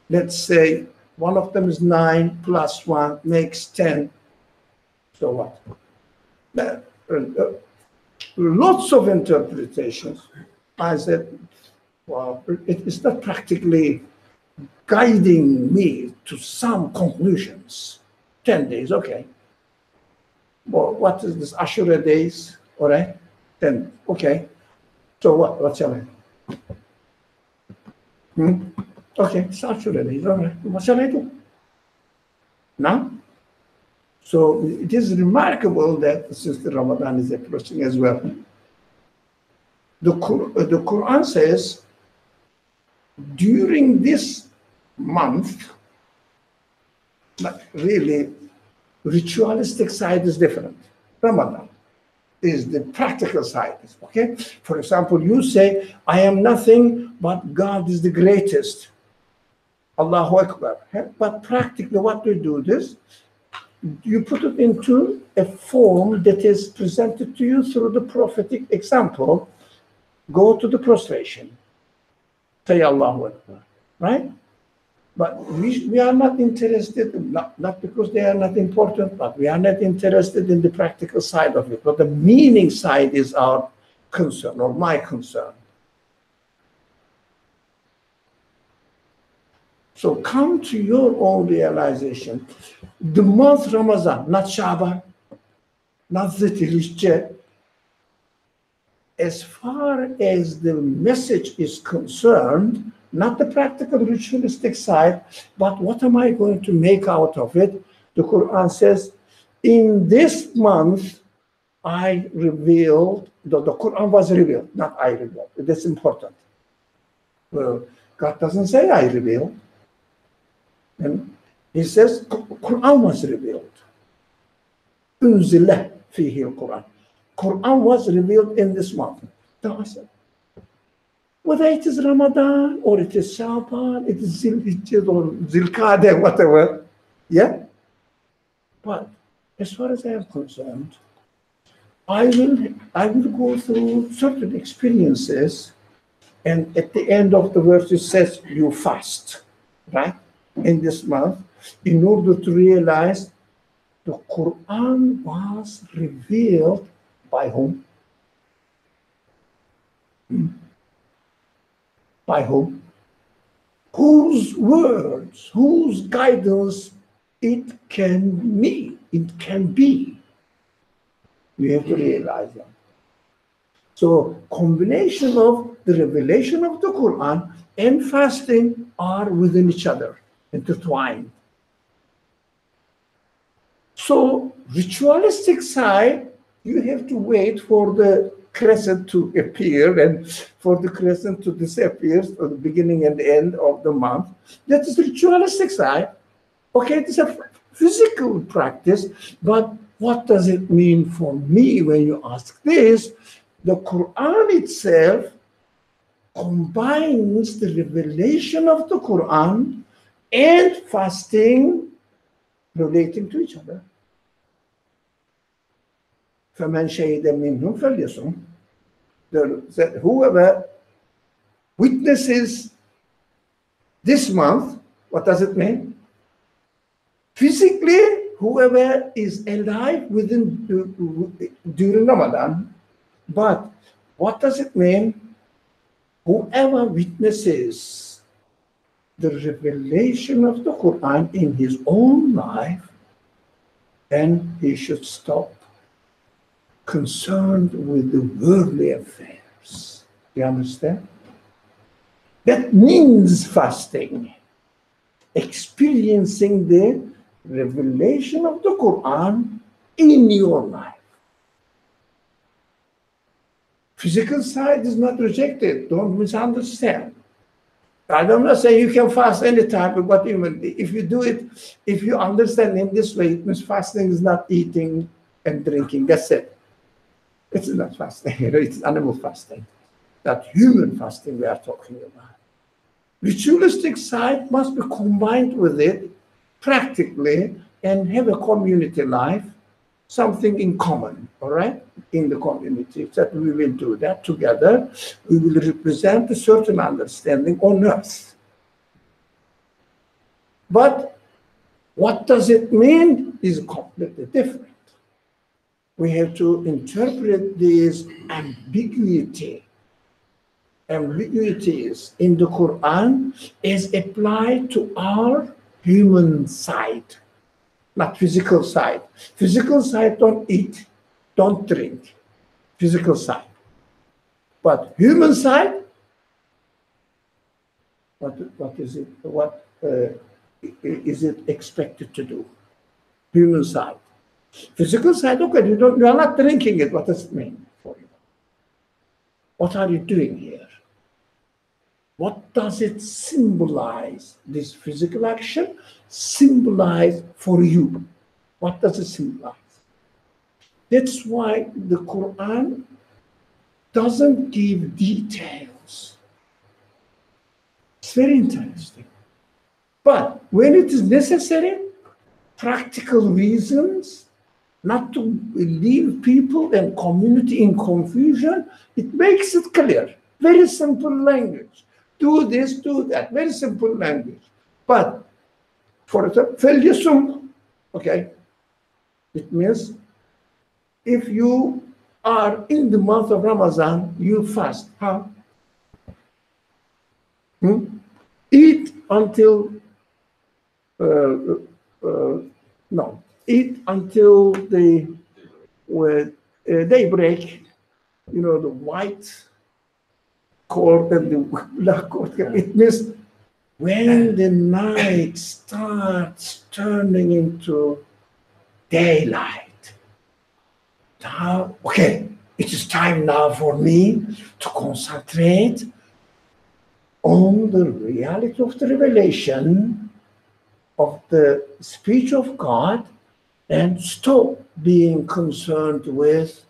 let's say one of them is 9 plus 1 makes 10. So what? Lots of interpretations. I said, well, it's not practically guiding me to some conclusions. 10 days, okay. Well, what is this? Ashura days, all right? 10, okay. So what shall I do? Okay, it's Ashura days, all right. What shall I do? Now? So it is remarkable that since the Ramadan is approaching as well, the Quran says, during this month, but really, ritualistic side is different. Ramadan is the practical side, okay? For example, you say, I am nothing, but God is the greatest. Allahu Akbar. But practically, what we do this, you put it into a form that is presented to you through the prophetic example. Go to the prostration. Say Allahu Akbar, right? But we are not interested, not because they are not important, but we are not interested in the practical side of it. But the meaning side is our concern, or my concern. So come to your own realization. The month Ramadan, not Shaban, not the Dhul-Hijjah, as far as the message is concerned, not the practical ritualistic side, but what am I going to make out of it? The Quran says, in this month, I revealed, the Quran was revealed, not I revealed. That's important. Well, God doesn't say I revealed. And he says, Quran was revealed. Unzila fihi al-Quran. Quran was revealed in this month. Whether it is Ramadan or it is Shaban, it is Zil-Hijjah or Zil-Qa'dah, whatever. Yeah? But as far as I am concerned, I will go through certain experiences, and at the end of the verse it says you fast, right? In this month, in order to realize the Quran was revealed by whom? By whom? Whose words, whose guidance it can be. We have to realize that. So combination of the revelation of the Quran and fasting are within each other, intertwined. So ritualistic side, you have to wait for the crescent to appear and for the crescent to disappear at the beginning and the end of the month. That is the ritualistic side. Okay, it is a physical practice, but what does it mean for me when you ask this? The Quran itself combines the revelation of the Quran and fasting relating to each other. فَمَنْ شَهِدَ مِنْهُمْ فَلْيَصُمْ. Whoever witnesses this month, what does it mean? Physically, whoever is alive during Ramadan. But what does it mean? Whoever witnesses the revelation of the Quran in his own life, then he should stop concerned with the worldly affairs. Do you understand? That means fasting, experiencing the revelation of the Quran in your life. Physical side is not rejected. Don't misunderstand. I'm not saying you can fast anytime, but even if you do it, if you understand in this way, it means fasting is not eating and drinking. That's it. It's not fasting. It's animal fasting. That human fasting we are talking about. Ritualistic side must be combined with it practically and have a community life, something in common, all right, in the community. That we will do that together. We will represent a certain understanding on earth. But what does it mean is completely different. We have to interpret this ambiguity ambiguities in the Quran is applied to our human side, not physical side. Physical side, don't eat, don't drink, physical side. But human side, what is it? What is it expected to do? Human side. Physical side, okay, you are not drinking it. What does it mean for you? What are you doing here? What does it symbolize? This physical action symbolize for you? What does it symbolize? That's why the Quran doesn't give details. It's very interesting. But when it is necessary, practical reasons, not to leave people and community in confusion, it makes it clear. Very simple language. Do this, do that. Very simple language. But for example, okay, it means if you are in the month of Ramadan, you fast. How? Eat until eat until the daybreak. You know, the white cord and the black cord. It means when the night starts turning into daylight. Now, okay, it is time now for me to concentrate on the reality of the revelation of the speech of God and stop being concerned with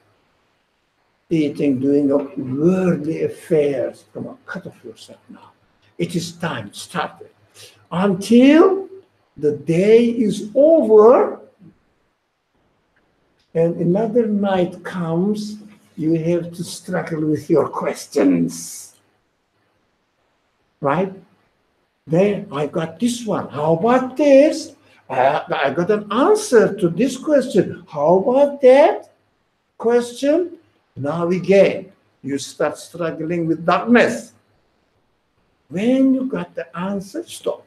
eating, doing of worldly affairs. Come on, cut off yourself now. It is time, start it. Until the day is over and another night comes, you have to struggle with your questions. Right? Then I got this one. How about this? I got an answer to this question. How about that question? Now again, you start struggling with darkness. When you got the answer, stop.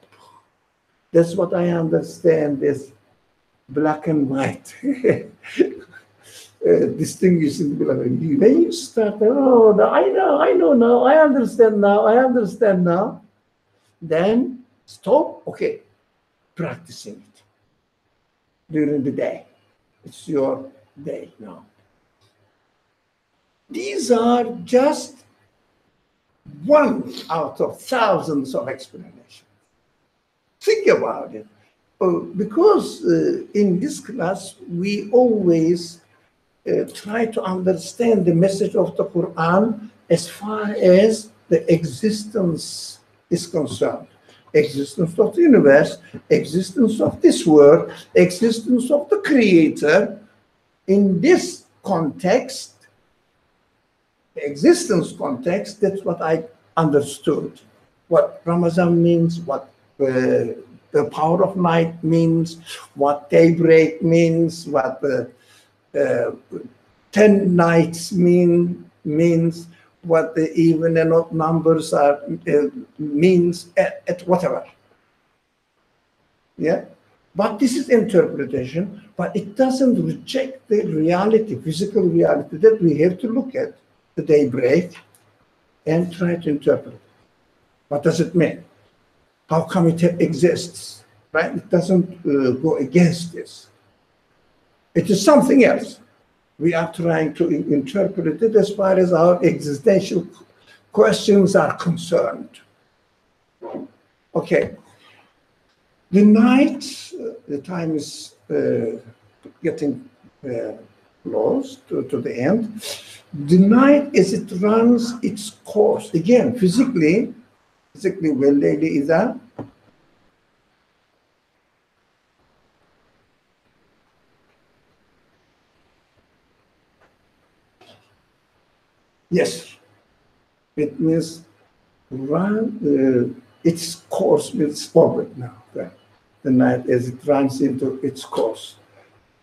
That's what I understand is black and white. Distinguishing black and white. When you start, oh, I know now, I understand now. Then stop, okay, practicing it during the day. It's your day now. These are just one out of thousands of explanations. Think about it. Because in this class, we always try to understand the message of the Quran as far as the existence is concerned. Existence of the universe, existence of this world, existence of the Creator. In this context, the existence context, that's what I understood. What Ramadan means, what the power of night means, what daybreak means, what 10 nights means, what the even and odd numbers are means, at whatever. Yeah, but this is interpretation, but it doesn't reject the reality, physical reality that we have to look at the daybreak and try to interpret. What does it mean? How come it exists? Right? It doesn't go against this. It is something else. We are trying to interpret it as far as our existential questions are concerned. Okay. The night, the time is getting close to the end. The night, as it runs its course, again, physically, وَاللَّيْلِ إِذَا Yes, it means run its course means forward now. The night as it runs into its course.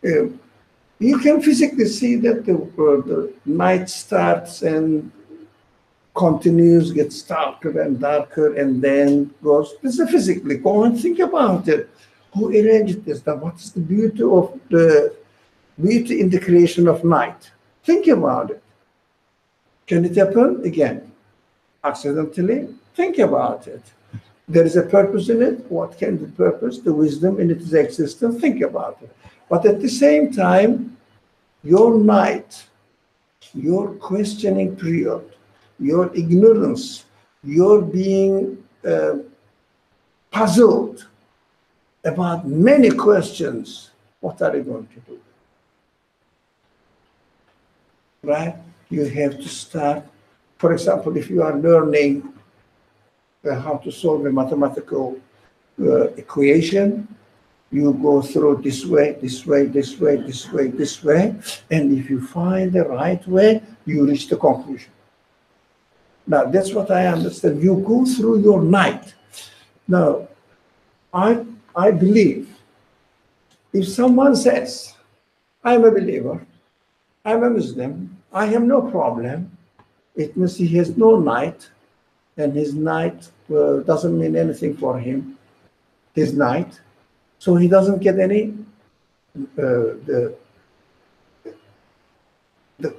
You can physically see that the night starts and continues, gets darker and darker, and then goes. This is physically. Go and think about it. Who arranged this? What is the beauty of the beauty in the creation of night? Think about it. Can it happen again? Accidentally? Think about it. There is a purpose in it. What can be the purpose? The wisdom in its existence. Think about it. But at the same time, your night, your questioning period, your ignorance, your being puzzled about many questions, what are you going to do? Right? You have to start. For example, if you are learning how to solve a mathematical equation, you go through this way, this way, this way, this way, this way, and if you find the right way, you reach the conclusion. Now, that's what I understand. You go through your night. Now, I believe if someone says, I'm a believer, I'm a Muslim, I have no problem, it means he has no night, and his night doesn't mean anything for him, his night. So he doesn't get any, the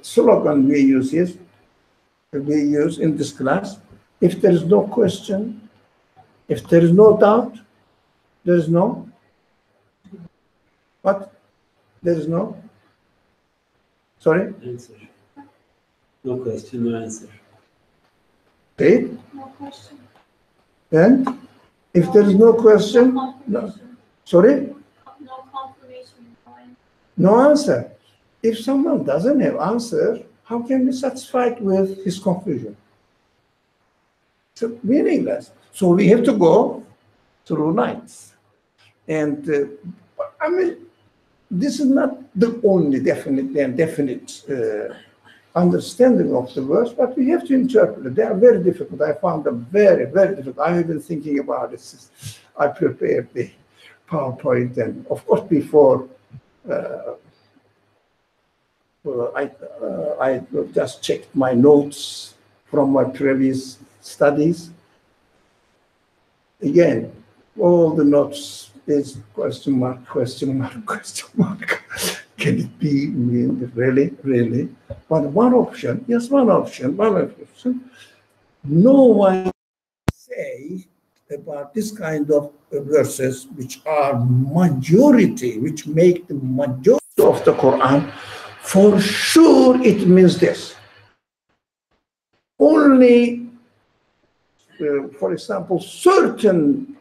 slogan we use in this class, if there is no question, if there is no doubt, there is no, what? There is no, sorry? Answer. No question, no answer. Right? No question. And if there is no question, no, sorry? No confirmation. No answer. If someone doesn't have answer, how can be satisfied with his conclusion? It's meaningless. So we have to go through nights. And I mean, this is not the only definite understanding of the verse, but we have to interpret it. They are very difficult. I found them very, very difficult. I have been thinking about it since I prepared the PowerPoint, and of course before I just checked my notes from my previous studies. Again, all the notes is question mark, question mark, question mark. Can it be really, really? But one option, yes, one option. No one say about this kind of verses, which are majority, which make the majority of the Quran, for sure it means this. Only, for example, certain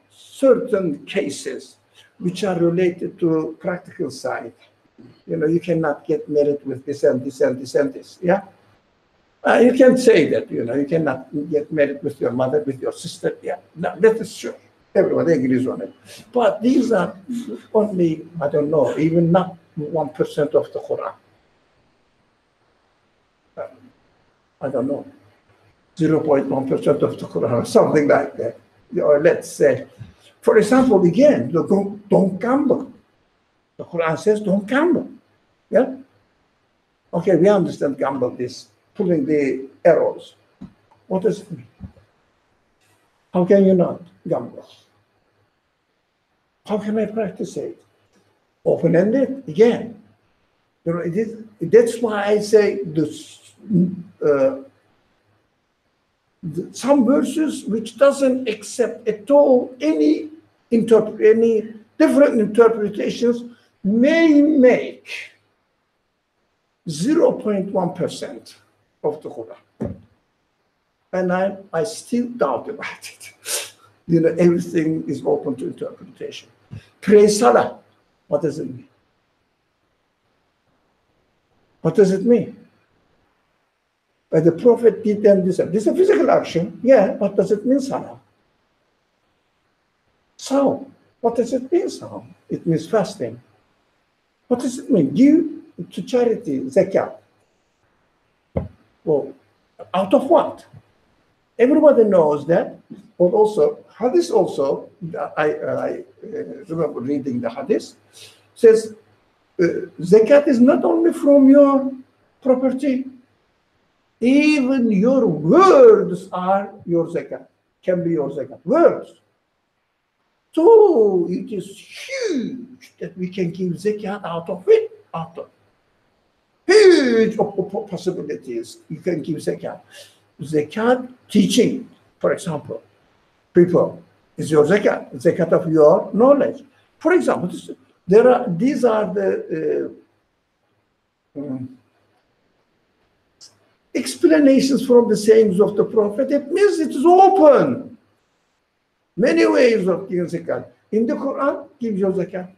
cases which are related to practical side. You know, you cannot get married with this and this and this and this, yeah? You can say that, you know, you cannot get married with your mother, with your sister, yeah, no, that is sure. Everybody agrees on it. But these are only, I don't know, even not 1% of the Quran. I don't know, 0.1% of the Quran, something like that. Or let's say, for example, again, don't gamble. The Quran says don't gamble. Yeah? Okay, we understand gamble, this pulling the arrows. What does it mean? How can you not gamble? How can I practice it? Open-ended, again. You know, that's why I say this, some verses which doesn't accept at all any different interpretations may make 0.1% of the Quran. And I still doubt about it. You know, everything is open to interpretation. Pray Salah, what does it mean? What does it mean? But the Prophet did them this. This is a physical action, yeah, what does it mean, Salah? So, what does it mean, Salah? It means fasting. What does it mean? Give to charity, zakat. Well, out of what? Everybody knows that, but also, hadith also, I remember reading the hadith, says, zakat is not only from your property, Even your words are your zakat, can be your zakat. Words. So it is huge that we can give zakat out of it, out of huge possibilities. You can give zakat. Zakat teaching, for example, people is your zakat, zakat of your knowledge. For example, these are the explanations from the sayings of the Prophet. It means it is open. Many ways of giving zakat. In the Quran, give your zakat.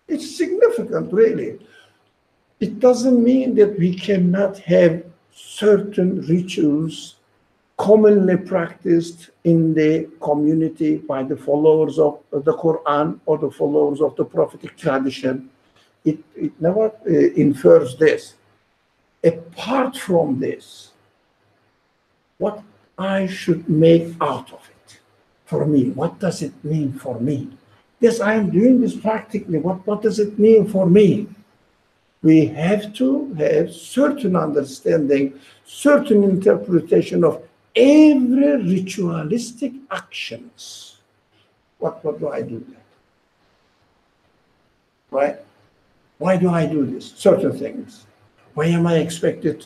It's significant, really. It doesn't mean that we cannot have certain rituals commonly practiced in the community by the followers of the Quran or the followers of the prophetic tradition. It never infers this. Apart from this, what I should make out of it for me, what does it mean for me? Yes, I am doing this practically. What does it mean for me? We have to have certain understanding, certain interpretation of every ritualistic actions. What do I do that? Right? Why do I do this? Certain things. Why am I expected,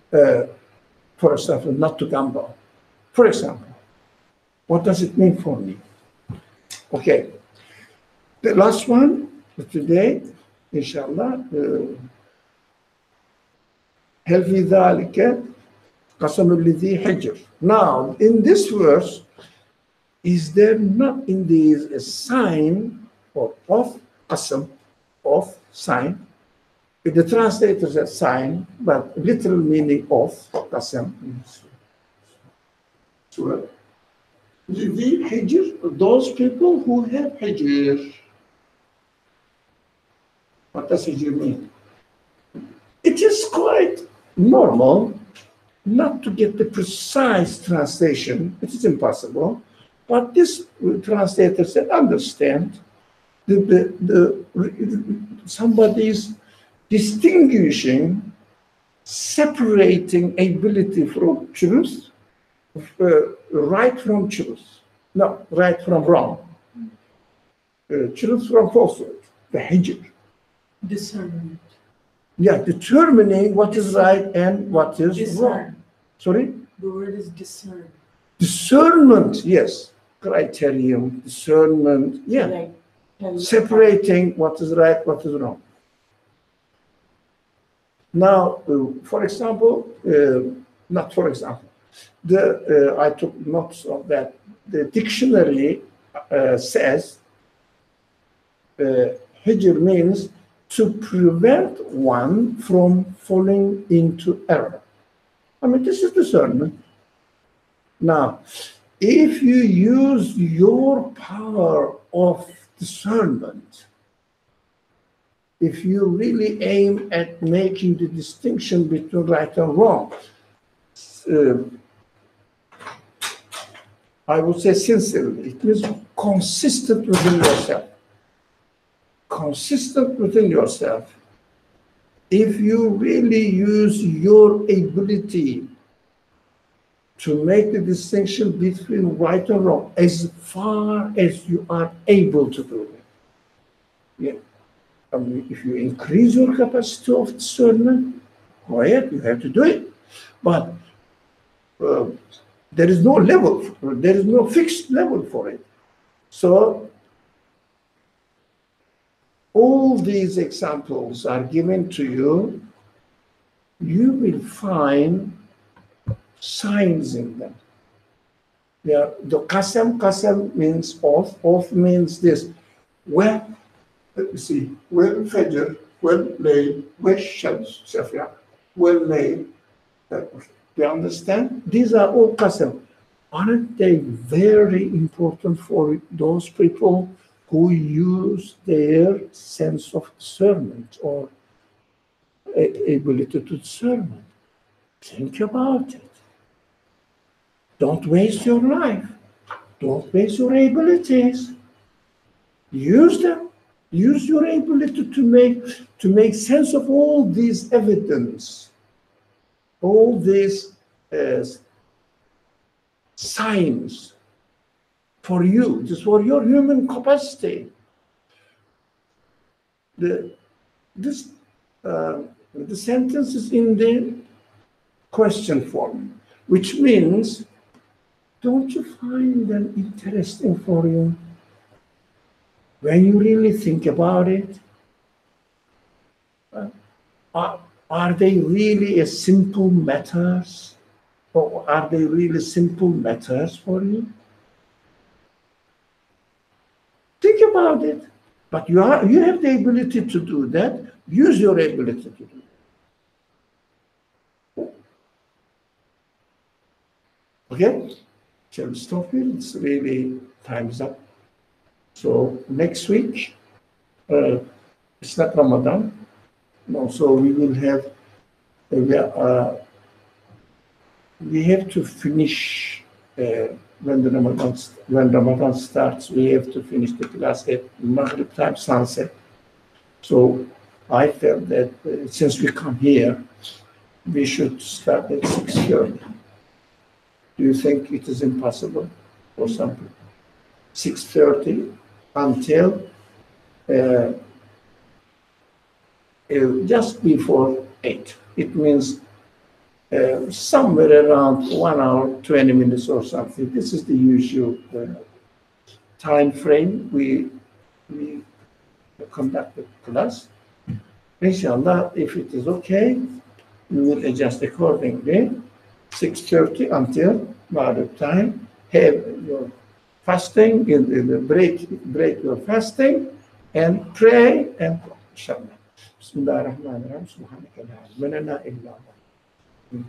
for example, not to gamble? For example, what does it mean for me? Okay. The last one for today, inshallah, هل في ذلك قسم الذي حجر. Now, in this verse, is there not indeed a sign or of qasam, of sign? The translator says sign, but literal meaning of qasam. So, the hijr, those people who have hijr. What does hijr mean? It is quite normal not to get the precise translation. It is impossible. But this translator said, understand, somebody's distinguishing, separating ability from truth, right from truth. No, right from wrong. Truth from falsehood, the hijr. Discernment. Yeah, determining what is right and what is wrong. Sorry? The word is discern. Discernment, yes. Criterion, discernment, yeah. Like, separating what is right, what is wrong. Now, for example, not for example, I took notes of that. The dictionary says hijr means to prevent one from falling into error. I mean, this is discernment. Now, if you use your power of discernment, if you really aim at making the distinction between right and wrong, I would say sincerely, it means consistent within yourself. Consistent within yourself. If you really use your ability to make the distinction between right and wrong as far as you are able to do it. Yeah. I mean, if you increase your capacity of discernment, go ahead, you have to do it. But there is no level, there is no fixed level for it. So all these examples are given to you. You will find signs in them. Yeah, the qasam means oath means this. Well, let me see, well Fajr, well layl, well shams, shafia, well layl. Do you understand? These are all qasam. Aren't they very important for those people who use their sense of discernment or ability to discern? Think about it. Don't waste your life. Don't waste your abilities. Use them. Use your ability to make sense of all these evidence, all these signs for you. This is for your human capacity. The sentence is in the question form, which means, don't you find them interesting for you? When you really think about it, are they really a simple matters? Or are they really simple matters for you? Think about it. But you have the ability to do that. Use your ability to do it. Okay? Shall we stop here? It's really time's up. So next week, it's not Ramadan. No, so we will have, we have to finish when Ramadan starts. We have to finish the class at Maghrib time, sunset. So I felt that since we come here, we should start at 6:30. Do you think it is impossible or something? 6:30 until just before 8. It means somewhere around 1 hour, 20 minutes or something. This is the usual time frame we conduct the class. Inshallah, if it is okay, we will adjust accordingly. 6:30 until Maghrib time. Have your fasting, break your fasting, and pray and inshallah. Bismillahirrahmanirrahim. Subhanaka la ilma lana illa anta.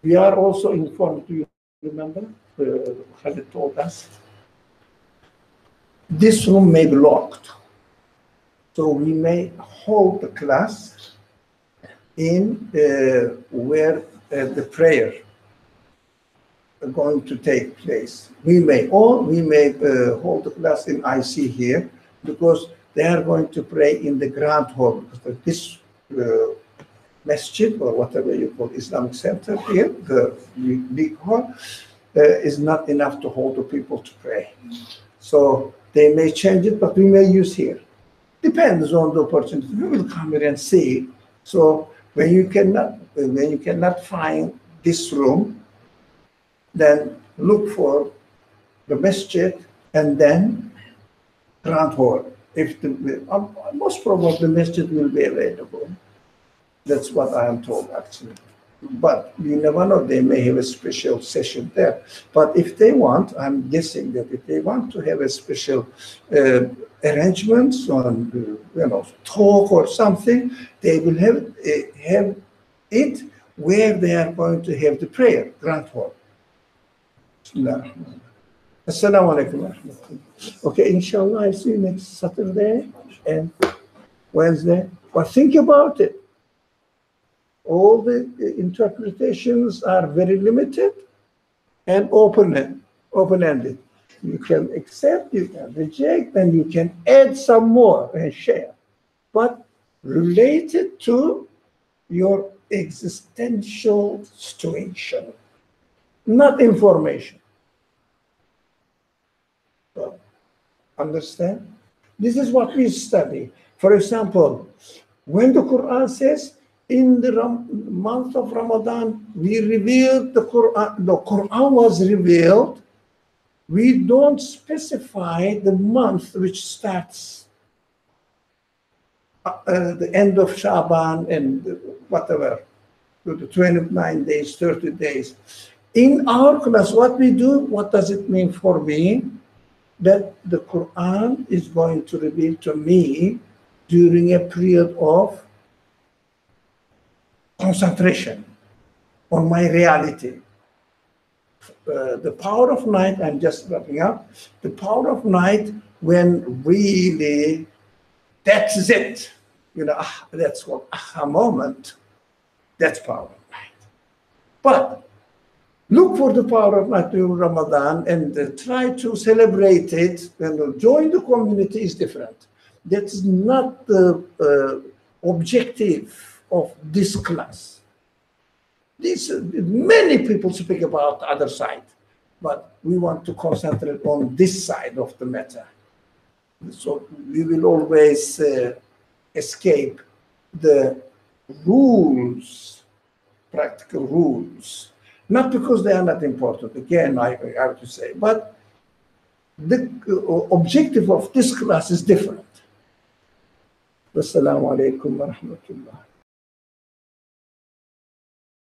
We are also informed, do you remember? Khalid told us. This room may be locked. So we may hold the class in where the prayer is going to take place. We may hold the class in IC here because they are going to pray in the grand hall. Because this masjid or whatever you call Islamic center here, the big hall, is not enough to hold the people to pray. So they may change it, but we may use here. Depends on the opportunity. We will come here and see. So when you cannot find this room, then look for the masjid and then grand hall. If most probably the masjid will be available. That's what I am told actually. But you never know, they may have a special session there. But if they want, I'm guessing that if they want to have a special arrangements on, talk or something, they will have it where they are going to have the prayer, grand hall. Assalamu alaikum. Okay, inshallah, I'll see you next Saturday and Wednesday. But think about it. All the interpretations are very limited and open-ended. You can accept, you can reject, and you can add some more and share. But related to your existential situation, not information. So, understand? This is what we study. For example, when the Quran says, in the month of Ramadan, we revealed the Quran. The Quran was revealed. We don't specify the month which starts the end of Shaban and whatever, the 29 days, 30 days. In our class, what we do, what does it mean for me? That the Quran is going to reveal to me during a period of concentration on my reality. The power of night, I'm just wrapping up, the power of night when really, that's it. That's what aha moment, that's power of night. But Look for the power of night during Ramadan and try to celebrate it. And join the community is different. That's not the objective of this class. Many people speak about the other side, but we want to concentrate on this side of the matter. So we will always escape the rules, practical rules, not because they are not important, again, I have to say, but the objective of this class is different. Wassalamu alaikum wa rahmatullah.